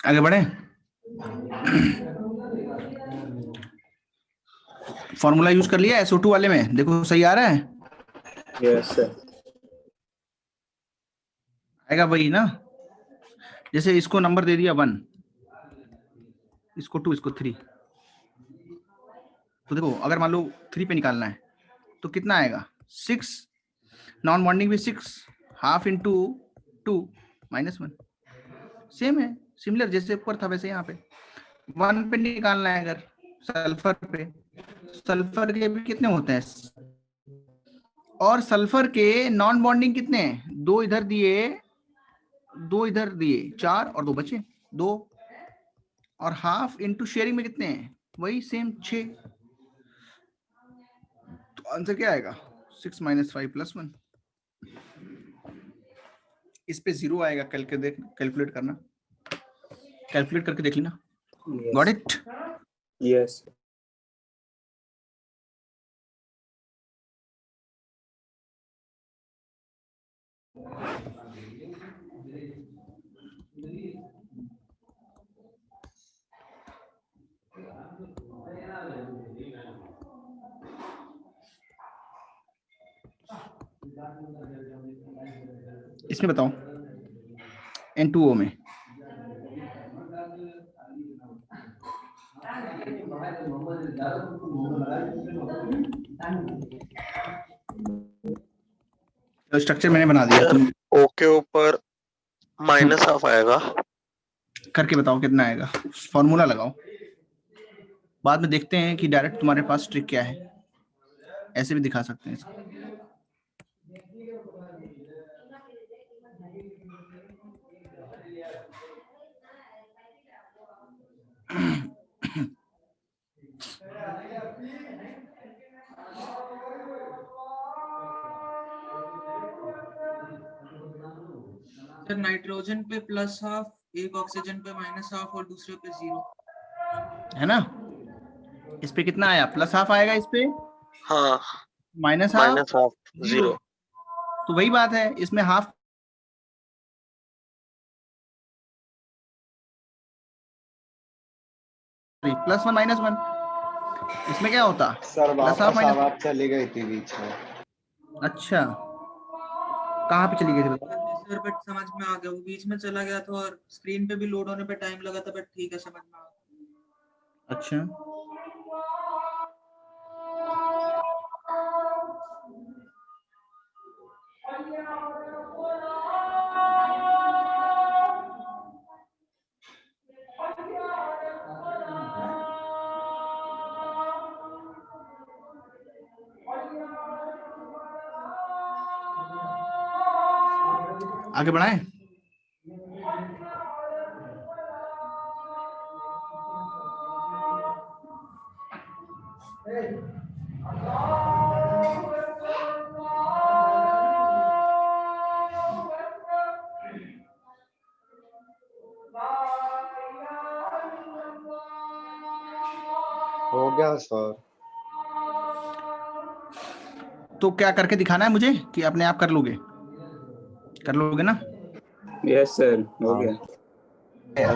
आगे बढ़े। फॉर्मूला यूज कर लिया SO2 वाले में, देखो सही आ रहा है। Yes sir. आएगा वही ना, जैसे इसको नंबर दे दिया 1, इसको 2, इसको 3, तो देखो अगर मान लो 3 पे निकालना है तो कितना आएगा 6, नॉन बॉन्डिंग भी 6, हाफ इंटू 2 -1, सेम है, सिमिलर जैसे ऊपर था वैसे यहाँ पे। 1 पे निकालना है अगर सल्फर पे, सल्फर के भी कितने होते हैं, और सल्फर के नॉन बॉन्डिंग कितने हैं, 2 इधर दिए 2 इधर दिए 4 और 2 बचे 2, और हाफ इंटू शेयरिंग में कितने हैं, वही सेम 6, तो आंसर क्या आएगा 6 - 5 + 1। इस पे 0 आएगा, कैलकुलेट करना, कैलकुलेट करके देख लेना। Got it. यस। इसमें बताओ N2O में तो स्ट्रक्चर मैंने बना दिया, तुम O के ऊपर -1/2 आएगा। करके बताओ कितना आएगा, फॉर्मूला लगाओ, बाद में देखते हैं कि डायरेक्ट तुम्हारे पास ट्रिक क्या है, ऐसे भी दिखा सकते हैं इसको। सर नाइट्रोजन पे +½ एक ऑक्सीजन पे -½ और दूसरे पे 0 है ना। इस पे कितना आया, +½ आएगा, इस पे हाँ -½ 0। तो वही बात है, इसमें हाफ +1 -1, इसमें क्या होता सर वापस +½ आवाज चली गई थी बीच में। अच्छा कहाँ पे चली गई थी, सर बट समझ में आ गया, वो बीच में चला गया था और स्क्रीन पे भी लोड होने पे टाइम लगा था, बट ठीक है समझ में आ गया। अच्छा आगे बढ़ाएं। हो गया सर। तो क्या करके दिखाना है मुझे कि अपने आप कर लोगे ना। यस सर, हो गया।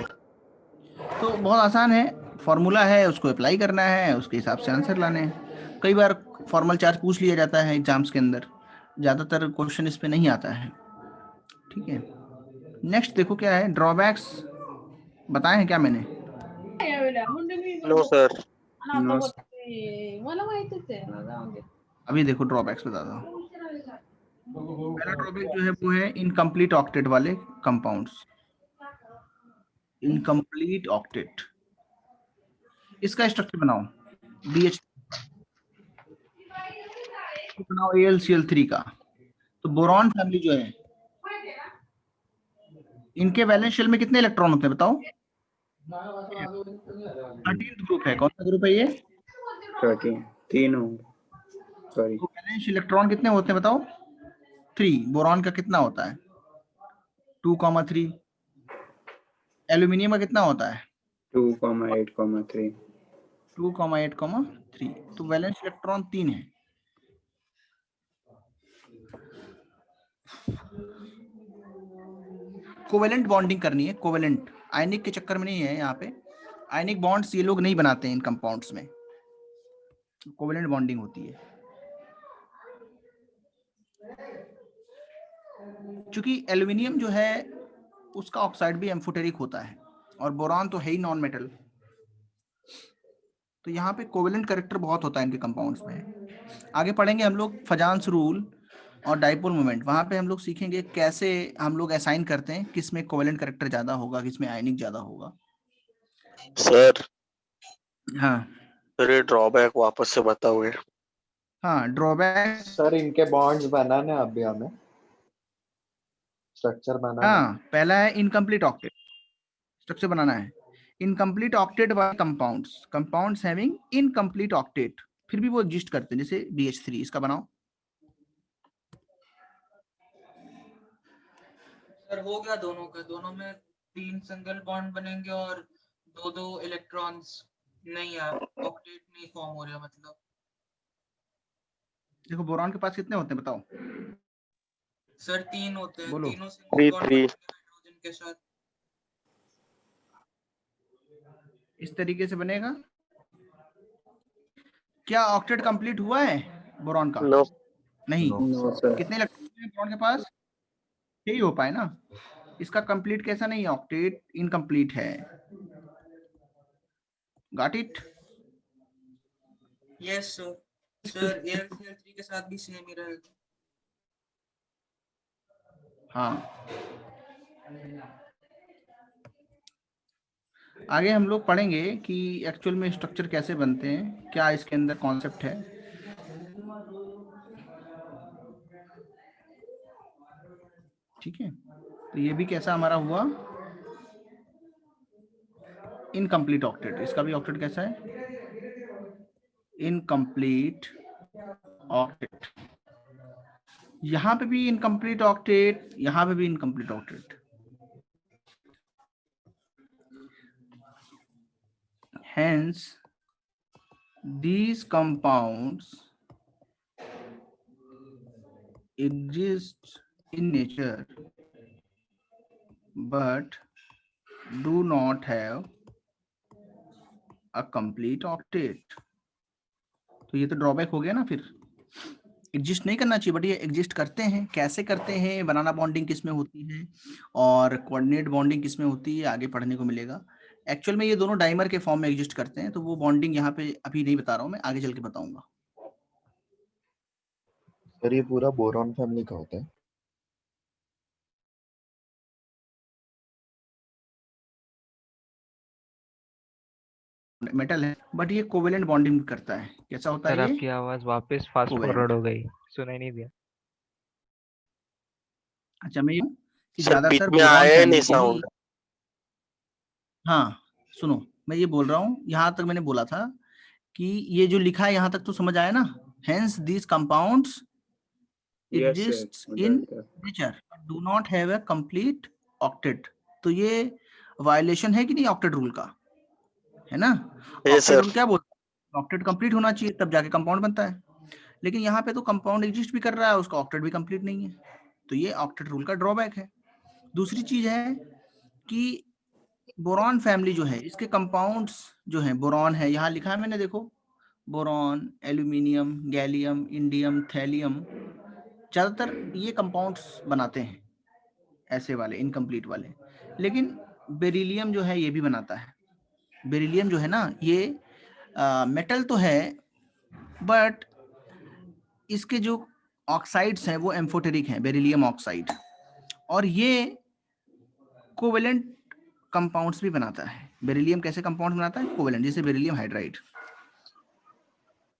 तो बहुत आसान है, फॉर्मूला है, उसको अप्लाई करना है, उसके हिसाब से आंसर लाने हैं। कई बार फॉर्मल चार्ज पूछ लिया जाता है एग्जाम्स के अंदर, ज़्यादातर क्वेश्चन इस पे नहीं आता है। ठीक है, नेक्स्ट देखो क्या है, ड्रॉबैक्स बताए हैं क्या मैंने। No sir. नो अभी देखो ड्रॉबैक्स बताता हूँ। पहला ड्रॉबैक जो है वो है इनकम्प्लीट ऑक्टेट वाले कंपाउंड्स, इनकम्प्लीट ऑक्टेट। इसका स्ट्रक्चर बनाओ BH बनाओ AlCl3 का। तो बोरॉन फैमिली जो है, इनके वैलेंस शेल में कितने इलेक्ट्रॉन होते हैं बताओ। 13th ग्रुप है, कौन सा ग्रुप है ये 13, 3 होंगे, सॉरी। तो वैलेंस इलेक्ट्रॉन कितने होते हैं बताओ 3। बोरॉन का कितना होता है 2,3। एल्यूमिनियम का कितना होता है 2,8,3। 2,8,3। तो वैलेंस इलेक्ट्रॉन 3 है। कोवेलेंट बॉन्डिंग करनी है, कोवेलेंट, आयनिक के चक्कर में नहीं है। यहाँ पे आयनिक बॉन्ड्स ये लोग नहीं बनाते हैं इन कंपाउंड्स में, कोवेलेंट बॉन्डिंग होती है। क्योंकि एल्युमिनियम जो है उसका ऑक्साइड भी एम्फोटेरिक होता है और बोरॉन तो है ही नॉन मेटल, तो यहाँ पे कोवेलेंट कैरेक्टर बहुत होता है इनके कंपाउंड्स में। आगे पढ़ेंगे हम लोग फजान्स रूल और डाइपोल मोमेंट, वहां पे हम लोग सीखेंगे कैसे हम लोग असाइन करते हैं किस में कोवेलेंट कैरेक्टर ज्यादा होगा, किस में आयनिक ज्यादा होगा। सर हाँ सर ये ड्रॉबैक वापस से बताओगे? हाँ, ड्रॉबैक सर इनके बॉन्ड्स बनाने हैं अभी हमें, स्ट्रक्चर बनाना है। हाँ, पहला है इनकम्प्लीट ऑक्टेट, स्ट्रक्चर बनाना है। इनकम्प्लीट ऑक्टेट वाले कंपाउंड्स हैविंग इनकम्प्लीट ऑक्टेट, फिर भी वो एग्जिस्ट करते हैं, जैसे BH3 इसका बनाओ। सर हो गया दोनों का, दोनों में 3 सिंगल बॉन्ड बनेंगे और 2 इलेक्ट्रॉन्स नहीं है, ऑक्टेट नहीं फॉर्म हो रहा। मतलब देखो बोरॉन के पास कितने होते हैं बताओ? सर 3 होते हैं, बोलो। तीनों सिंगल बॉन्ड बनेंगे हाइड्रोजन के साथ। इस तरीके से बनेगा। क्या ऑक्टेट कंप्लीट हुआ है बोरॉन का? नो नहीं। No sir. कितने इलेक्ट्रॉन हैं बोरॉन के पास? यही हो पाए ना। इसका कंप्लीट कैसा नहीं है, ऑक्टेट इनकम्प्लीट है। Got it? Yes sir. Sir Al3 के साथ भी सेम ही रहेगा। हाँ, आगे हम लोग पढ़ेंगे कि एक्चुअल में स्ट्रक्चर कैसे बनते हैं, क्या इसके अंदर कॉन्सेप्ट है। ठीक है, तो ये भी कैसा हमारा हुआ, इनकम्प्लीट ऑक्टेट। इसका भी ऑक्टेट कैसा है, इनकम्प्लीट ऑक्टेट। यहां पे भी इनकम्प्लीट ऑक्टेट, यहां पे भी incomplete octet. Hence, these compounds exist in nature but do not have a complete octet. तो ये तो ड्रॉबैक हो गया ना, फिर एग्जिस्ट नहीं करना चाहिए बट ये एग्जिस्ट करते हैं। कैसे करते हैं, बनाना बॉन्डिंग किस में होती है और कोऑर्डिनेट बॉन्डिंग किस में होती है, आगे पढ़ने को मिलेगा। एक्चुअल में ये दोनों डाइमर के फॉर्म में एग्जिस्ट करते हैं, तो वो बॉन्डिंग यहाँ पे अभी नहीं बता रहा हूँ मैं, आगे चल के बताऊंगा। सर ये पूरा बोरॉन फैमिली का होता है? मेटल है बट ये कोवेलेंट बॉन्डिंग करता है। कैसा होता सर है ये? आपकी आवाज वापस फास्ट कोवेलेंट। फॉरवर्ड हो गई, सुनाई नहीं दिया। अच्छा, मैं यूं कि सर बीच ज्यादातर में बोरॉन आया फैमिली नहीं के ही, साउंड। हाँ सुनो, मैं ये बोल रहा हूँ, यहाँ तक मैंने बोला था कि ये जो लिखा है यहाँ तक तो समझ आया ना। Hence these compounds Yes, exists sir. in nature but do not have a complete octet। तो ये वायलेशन है कि नहीं ऑक्टेट रूल का, है ना? Yes, octet sir. रूल क्या बोलता है, ऑक्टेट कंप्लीट होना चाहिए तब जाके कंपाउंड बनता है। लेकिन यहाँ पे तो कंपाउंड एग्जिस्ट भी कर रहा है, उसका ऑक्टेट भी कंप्लीट नहीं है, तो ये ऑक्टेट रूल का ड्रॉबैक है। दूसरी चीज है कि बोरॉन फैमिली जो है, इसके कंपाउंड्स जो है, बोरॉन है यहाँ लिखा है मैंने, देखो boron, aluminium, gallium, indium, thallium, ज्यादातर ये कंपाउंड्स बनाते हैं ऐसे वाले इनकम्प्लीट वाले। लेकिन बेरिलियम जो है ये भी बनाता है। बेरिलियम जो है ना, ये मेटल तो है बट इसके जो ऑक्साइड्स हैं वो एम्फोटेरिक हैं, बेरिलियम ऑक्साइड, और ये कोवेलेंट कंपाउंड्स भी बनाता है। बेरिलियम कैसे कंपाउंड बनाता है, कोवेलेंट, जैसे बेरिलियम हाइड्राइड।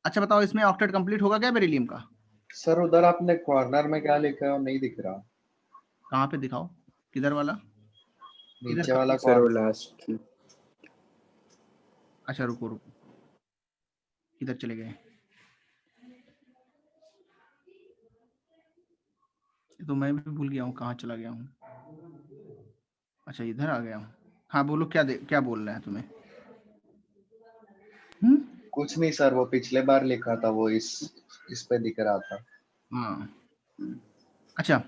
अच्छा बताओ, इसमें ऑक्टेट कंप्लीट होगा क्या बेरिलियम का? सर उधर आपने कॉर्नर में क्या लिखा है और नहीं दिख रहा? कहाँ पे दिखाओ, किधर वाला? नीचे वाला सर वो कॉर्नर। लास्ट। अच्छा रुको रुको, किधर चले गए? तो मैं भी भूल गया हूँ कहाँ चला गया हूँ। अच्छा इधर आ गया हूँ। हाँ बोलो, क्या बोल रहे हैं तुम्हें? कुछ नहीं सर, वो पिछले बार लिखा था वो इस पे दिख रहा था। हाँ अच्छा,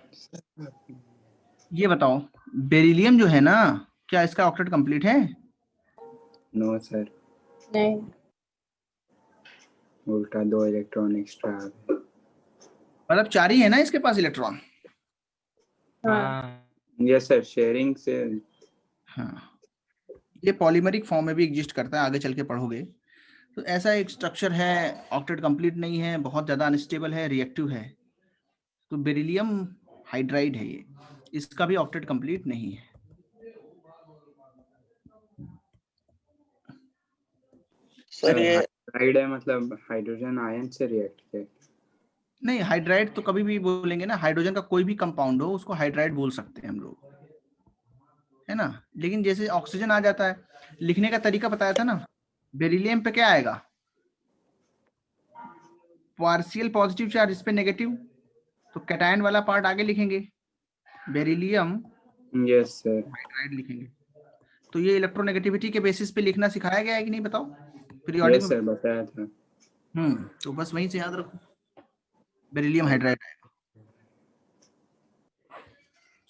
ये बताओ, बेरिलियम जो है ना, क्या इसका ऑक्टेट कंप्लीट है? नो सर, नहीं। उल्टा 2 इलेक्ट्रॉन एक्स्ट्रा आ गए। मतलब 4 ही है ना इसके पास इलेक्ट्रॉन? हाँ। यस सर, शेयरिंग से। हाँ, ये पॉलीमरिक फॉर्म में भी एग्जिस्ट करता है, आगे चल के पढ़ोगे। तो ऐसा एक स्ट्रक्चर है, ऑक्टेट कंप्लीट नहीं है, बहुत ज़्यादा अनस्टेबल है, रिएक्टिव है। तो बेरिलियम हाइड्राइड है ये, इसका भी ऑक्टेट कंप्लीट नहीं है। सर ये हाइड्राइड है मतलब हाइड्रोजन आयन से रिएक्ट किया। नहीं, हाइड्राइड तो कभी भी बोलेंगे ना, हाइड्रोजन का कोई भी कंपाउंड हो उसको हाइड्राइड बोल सकते हैं हम लोग, है ना। लेकिन जैसे ऑक्सीजन आ जाता है, लिखने का तरीका बताया था ना, बेरिलियम पे क्या आएगा? पार्शियल पॉजिटिव चार्ज, इस पे नेगेटिव, तो कैटायन वाला पार्ट आगे लिखेंगे, बेरिलियम यस सर। हाइड्राइड लिखेंगे। तो ये इलेक्ट्रोनेगेटिविटी के बेसिस पे लिखना सिखाया गया है कि नहीं, बताओ? पीरियोडिक यस में सर, बताया था। तो बस वहीं से याद रखो, बेरिलियम हाइड्राइड आएगा।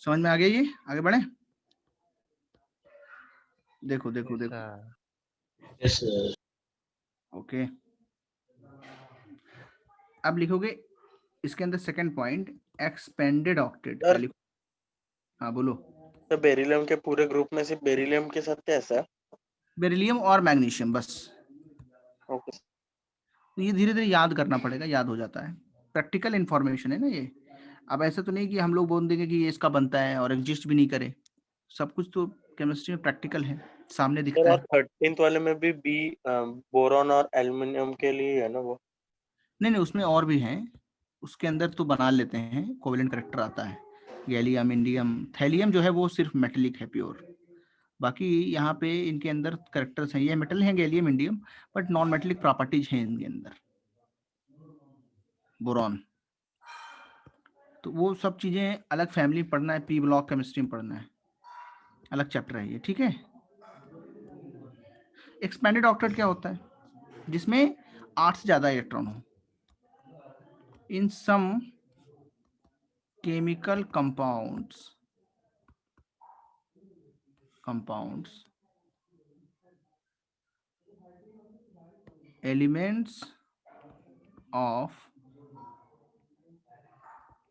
समझ में आ गया ये? आगे बढ़े, देखो देखो देखो। Yes sir. ओके, अब लिखोगे इसके अंदर सेकंड पॉइंट, एक्सपेंडेड ऑक्टेट। क्या लिखो? हाँ बोलो। तो बेरिलियम के पूरे ग्रुप में सिर्फ बेरिलियम के साथ कैसा है? बेरिलियम और मैग्नीशियम बस। ओके। तो ये धीरे धीरे याद करना पड़ेगा, याद हो जाता है, प्रैक्टिकल इंफॉर्मेशन है ना ये। अब ऐसा तो नहीं कि हम लोग बोल देंगे कि ये इसका बनता है और एग्जिस्ट भी नहीं करे, सब कुछ तो केमिस्ट्री में प्रैक्टिकल है, सामने दिखता सर है। और 13th वाले में भी बोरॉन और एल्युमिनियम के लिए है ना वो? नहीं नहीं, उसमें और भी हैं, उसके अंदर तो बना लेते हैं, कोवेलेंट करेक्टर आता है, गैलियम, इंडियम, थैलियम जो है वो सिर्फ मेटेलिक है, प्योर। बाकी यहाँ पे इनके अंदर करेक्टर्स हैं, ये मेटल हैं gallium, indium, but non metallic properties हैं इनके अंदर, बोरॉन। तो वो सब चीजें अलग फैमिली पढ़ना है, पी ब्लॉक केमिस्ट्री में पढ़ना है, अलग चैप्टर है ये, ठीक है। एक्सपेंडेड ऑक्टेट क्या होता है? जिसमें 8 से ज्यादा इलेक्ट्रॉन हो। In some chemical compounds elements of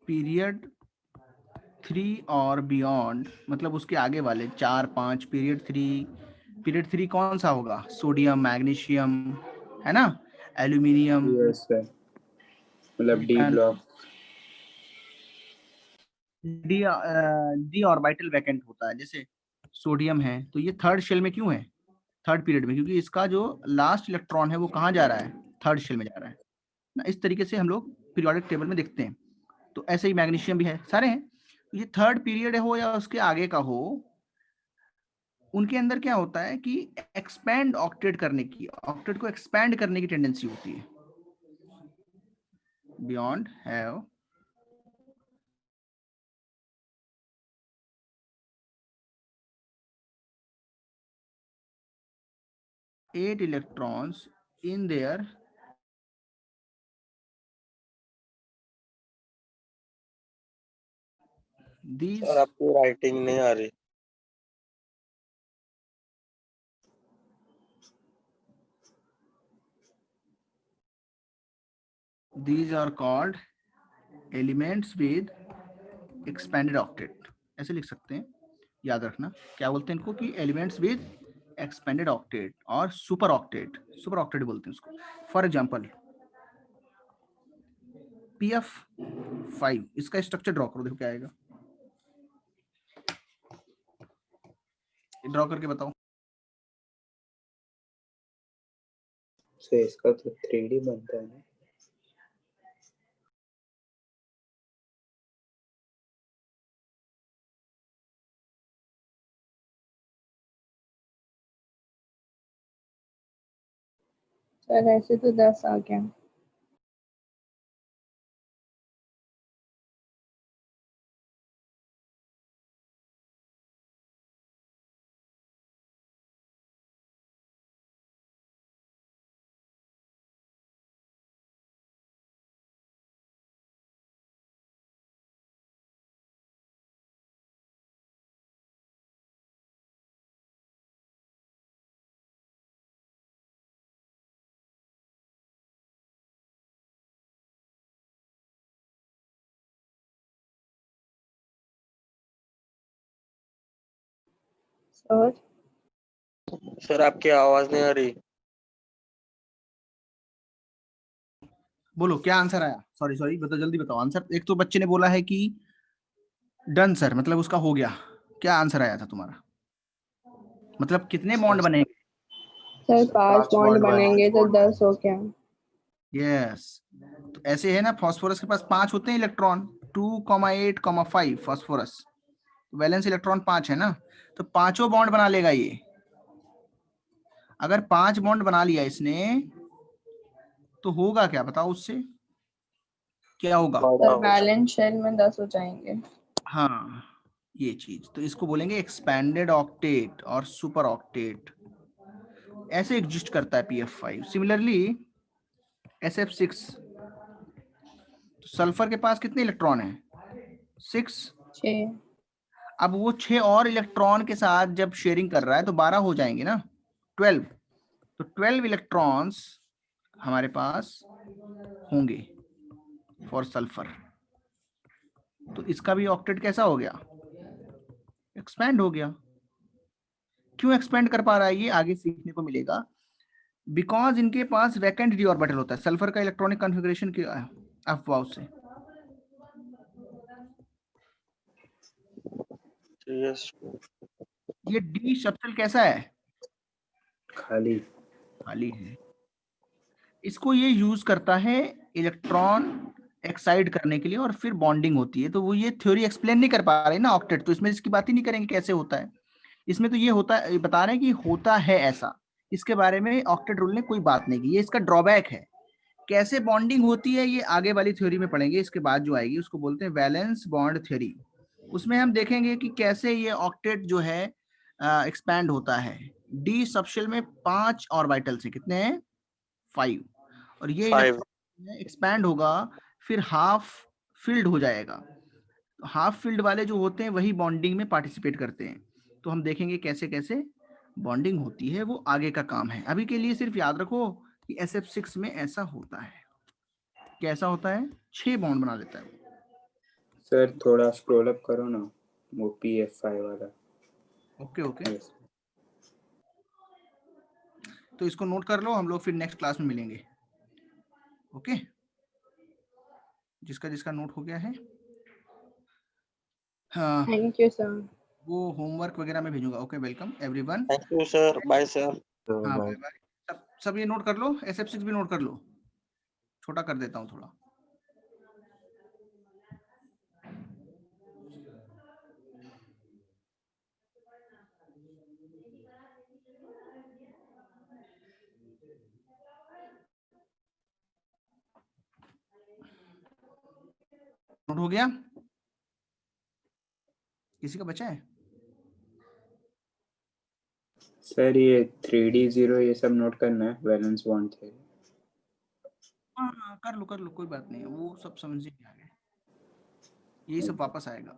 period 3 और बियॉन्ड, मतलब उसके आगे वाले 4 5, पीरियड 3 कौन सा होगा? सोडियम, मैग्नीशियम, है ना, एल्यूमिनियम, यस सर, मतलब D block. D orbital vacant होता है, जैसे सोडियम है तो ये थर्ड शेल में क्यों है? थर्ड पीरियड में, क्योंकि इसका जो लास्ट इलेक्ट्रॉन है वो कहाँ जा रहा है? थर्ड शेल में जा रहा है ना। इस तरीके से हम लोग पीरियोडिक टेबल में देखते हैं। तो ऐसे ही मैग्नीशियम भी है, सारे हैं। तो ये थर्ड पीरियड हो या उसके आगे का हो, उनके अंदर क्या होता है कि एक्सपैंड ऑक्टेट करने की, ऑक्टेट को एक्सपैंड करने की टेंडेंसी होती है। Beyond have eight electrons in there sir आपकी राइटिंग नहीं आ रही। these are called elements with expanded octet, ऐसे लिख सकते हैं, याद रखना। क्या बोलते हैं इनको? कि एलिमेंट्स विद एक्सपेंडेड ऑक्टेट और सुपर ऑक्टेट, सुपर ऑक्टेट बोलते हैं उसको। फॉर एग्जांपल PF5, इसका स्ट्रक्चर ड्रॉ करो, देखो क्या आएगा, ड्रॉ करके बताओ। सो इसका तो 3D बनता है ना। सर ऐसे तो 10 आ गया। सर सर आपकी आवाज नहीं आ रही। बोलो क्या आंसर आया? सॉरी सॉरी, बताओ जल्दी बताओ आंसर। एक तो बच्चे ने बोला है कि डन सर, मतलब उसका हो गया। क्या आंसर आया था तुम्हारा? मतलब कितने बॉन्ड बनेंगे? सर 5 5 बॉन्ड बॉन्ड बनेंगे तो 10 हो गया। यस, तो ऐसे है ना, फास्फोरस के पास 5 होते हैं इलेक्ट्रॉन, 2,8,5 फास्फोरस, वैलेंस इलेक्ट्रॉन 5 है ना, तो पांचों बॉन्ड बना लेगा ये। अगर 5 बॉन्ड बना लिया इसने तो होगा क्या बताओ? उससे क्या होगा? सर बैलेंस शेल में 10 हो जाएंगे। हाँ, ये चीज तो इसको बोलेंगे एक्सपैंडेड ऑक्टेट और सुपर ऑक्टेट। ऐसे एग्जिस्ट करता है PF5। सिमिलरली SF6, तो सल्फर के पास कितने इलेक्ट्रॉन है? 6। 6। अब वो 6 और इलेक्ट्रॉन के साथ जब शेयरिंग कर रहा है तो 12 हो जाएंगे ना, 12। तो 12 इलेक्ट्रॉन्स हमारे पास होंगे फॉर सल्फर। तो इसका भी ऑक्टेट कैसा हो गया? एक्सपैंड हो गया। क्यों एक्सपेंड कर पा रहा है ये आगे सीखने को मिलेगा। बिकॉज इनके पास वैकेंट डी ऑर्बिटल होता है। सल्फर का इलेक्ट्रॉनिक कॉन्फ़िगरेशन क्या है अफवाह से? यस ये डी सबसेल कैसा है? खाली खाली है। इसको ये यूज करता है इलेक्ट्रॉन एक्साइड करने के लिए और फिर बॉन्डिंग होती है। तो वो ये थ्योरी एक्सप्लेन नहीं कर पा रहे ना ऑक्टेट, तो इसमें इसकी बात ही नहीं करेंगे कैसे होता है। इसमें तो ये होता है, बता रहे हैं कि होता है ऐसा। इसके बारे में ऑक्टेट रूल ने कोई बात नहीं की। ये इसका ड्रॉबैक है। कैसे बॉन्डिंग होती है ये आगे वाली थ्योरी में पढ़ेंगे। इसके बाद जो आएगी उसको बोलते हैं वैलेंस बॉन्ड थ्योरी। उसमें हम देखेंगे कि कैसे ये ऑक्टेट जो है एक्सपैंड होता है। डी सबशेल में 5 ऑर्बिटल से कितने हैं? 5। और ये 5 इलेक्ट्रॉन एक्सपैंड होगा, फिर हाफ फिल्ड हो जाएगा। हाफ फील्ड वाले जो होते हैं वही बॉन्डिंग में पार्टिसिपेट करते हैं। तो हम देखेंगे कैसे कैसे बॉन्डिंग होती है, वो आगे का काम है। अभी के लिए सिर्फ याद रखो कि SF6 में ऐसा होता है। कैसा होता है? 6 बॉन्ड बना लेता है। सर थोड़ा स्क्रॉल अप करो ना, वो PF5 वाला। ओके ओके, तो इसको नोट कर लो, हम लोग फिर नेक्स्ट क्लास में मिलेंगे। ओके, जिसका जिसका नोट हो गया है हाँ, थैंक यू सर। वो होमवर्क वगैरह में भेजूंगा। Okay, welcome everyone. Thank you sir, bye sir. हाँ बाय बाय। सब ये नोट कर लो, SF6 भी नोट कर लो। छोटा कर देता हूँ थोड़ा। नोट हो गया? किसी का बचा है? सर ये 3D0 ये सब नोट करना है, वैलेंस बॉन्ड थे। हाँ कर लो कोई बात नहीं है, वो सब समझ में आ गए। यही सब वापस आएगा।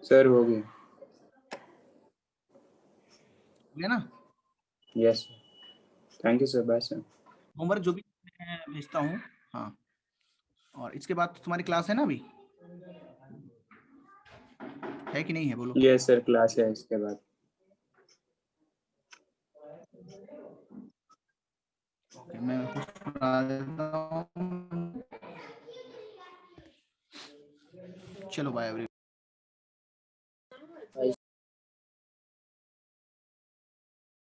सर हो गया। हो गया ना? Yes thank you sir, bye sir. Homework जो भी मैं भेजता हूँ। हाँ, और इसके बाद तो तुम्हारी क्लास है ना अभी, है कि नहीं है बोलो? यस सर क्लास है इसके बाद। ओके, मैं कुछ बता देता हूँ। चलो बाय एवरी।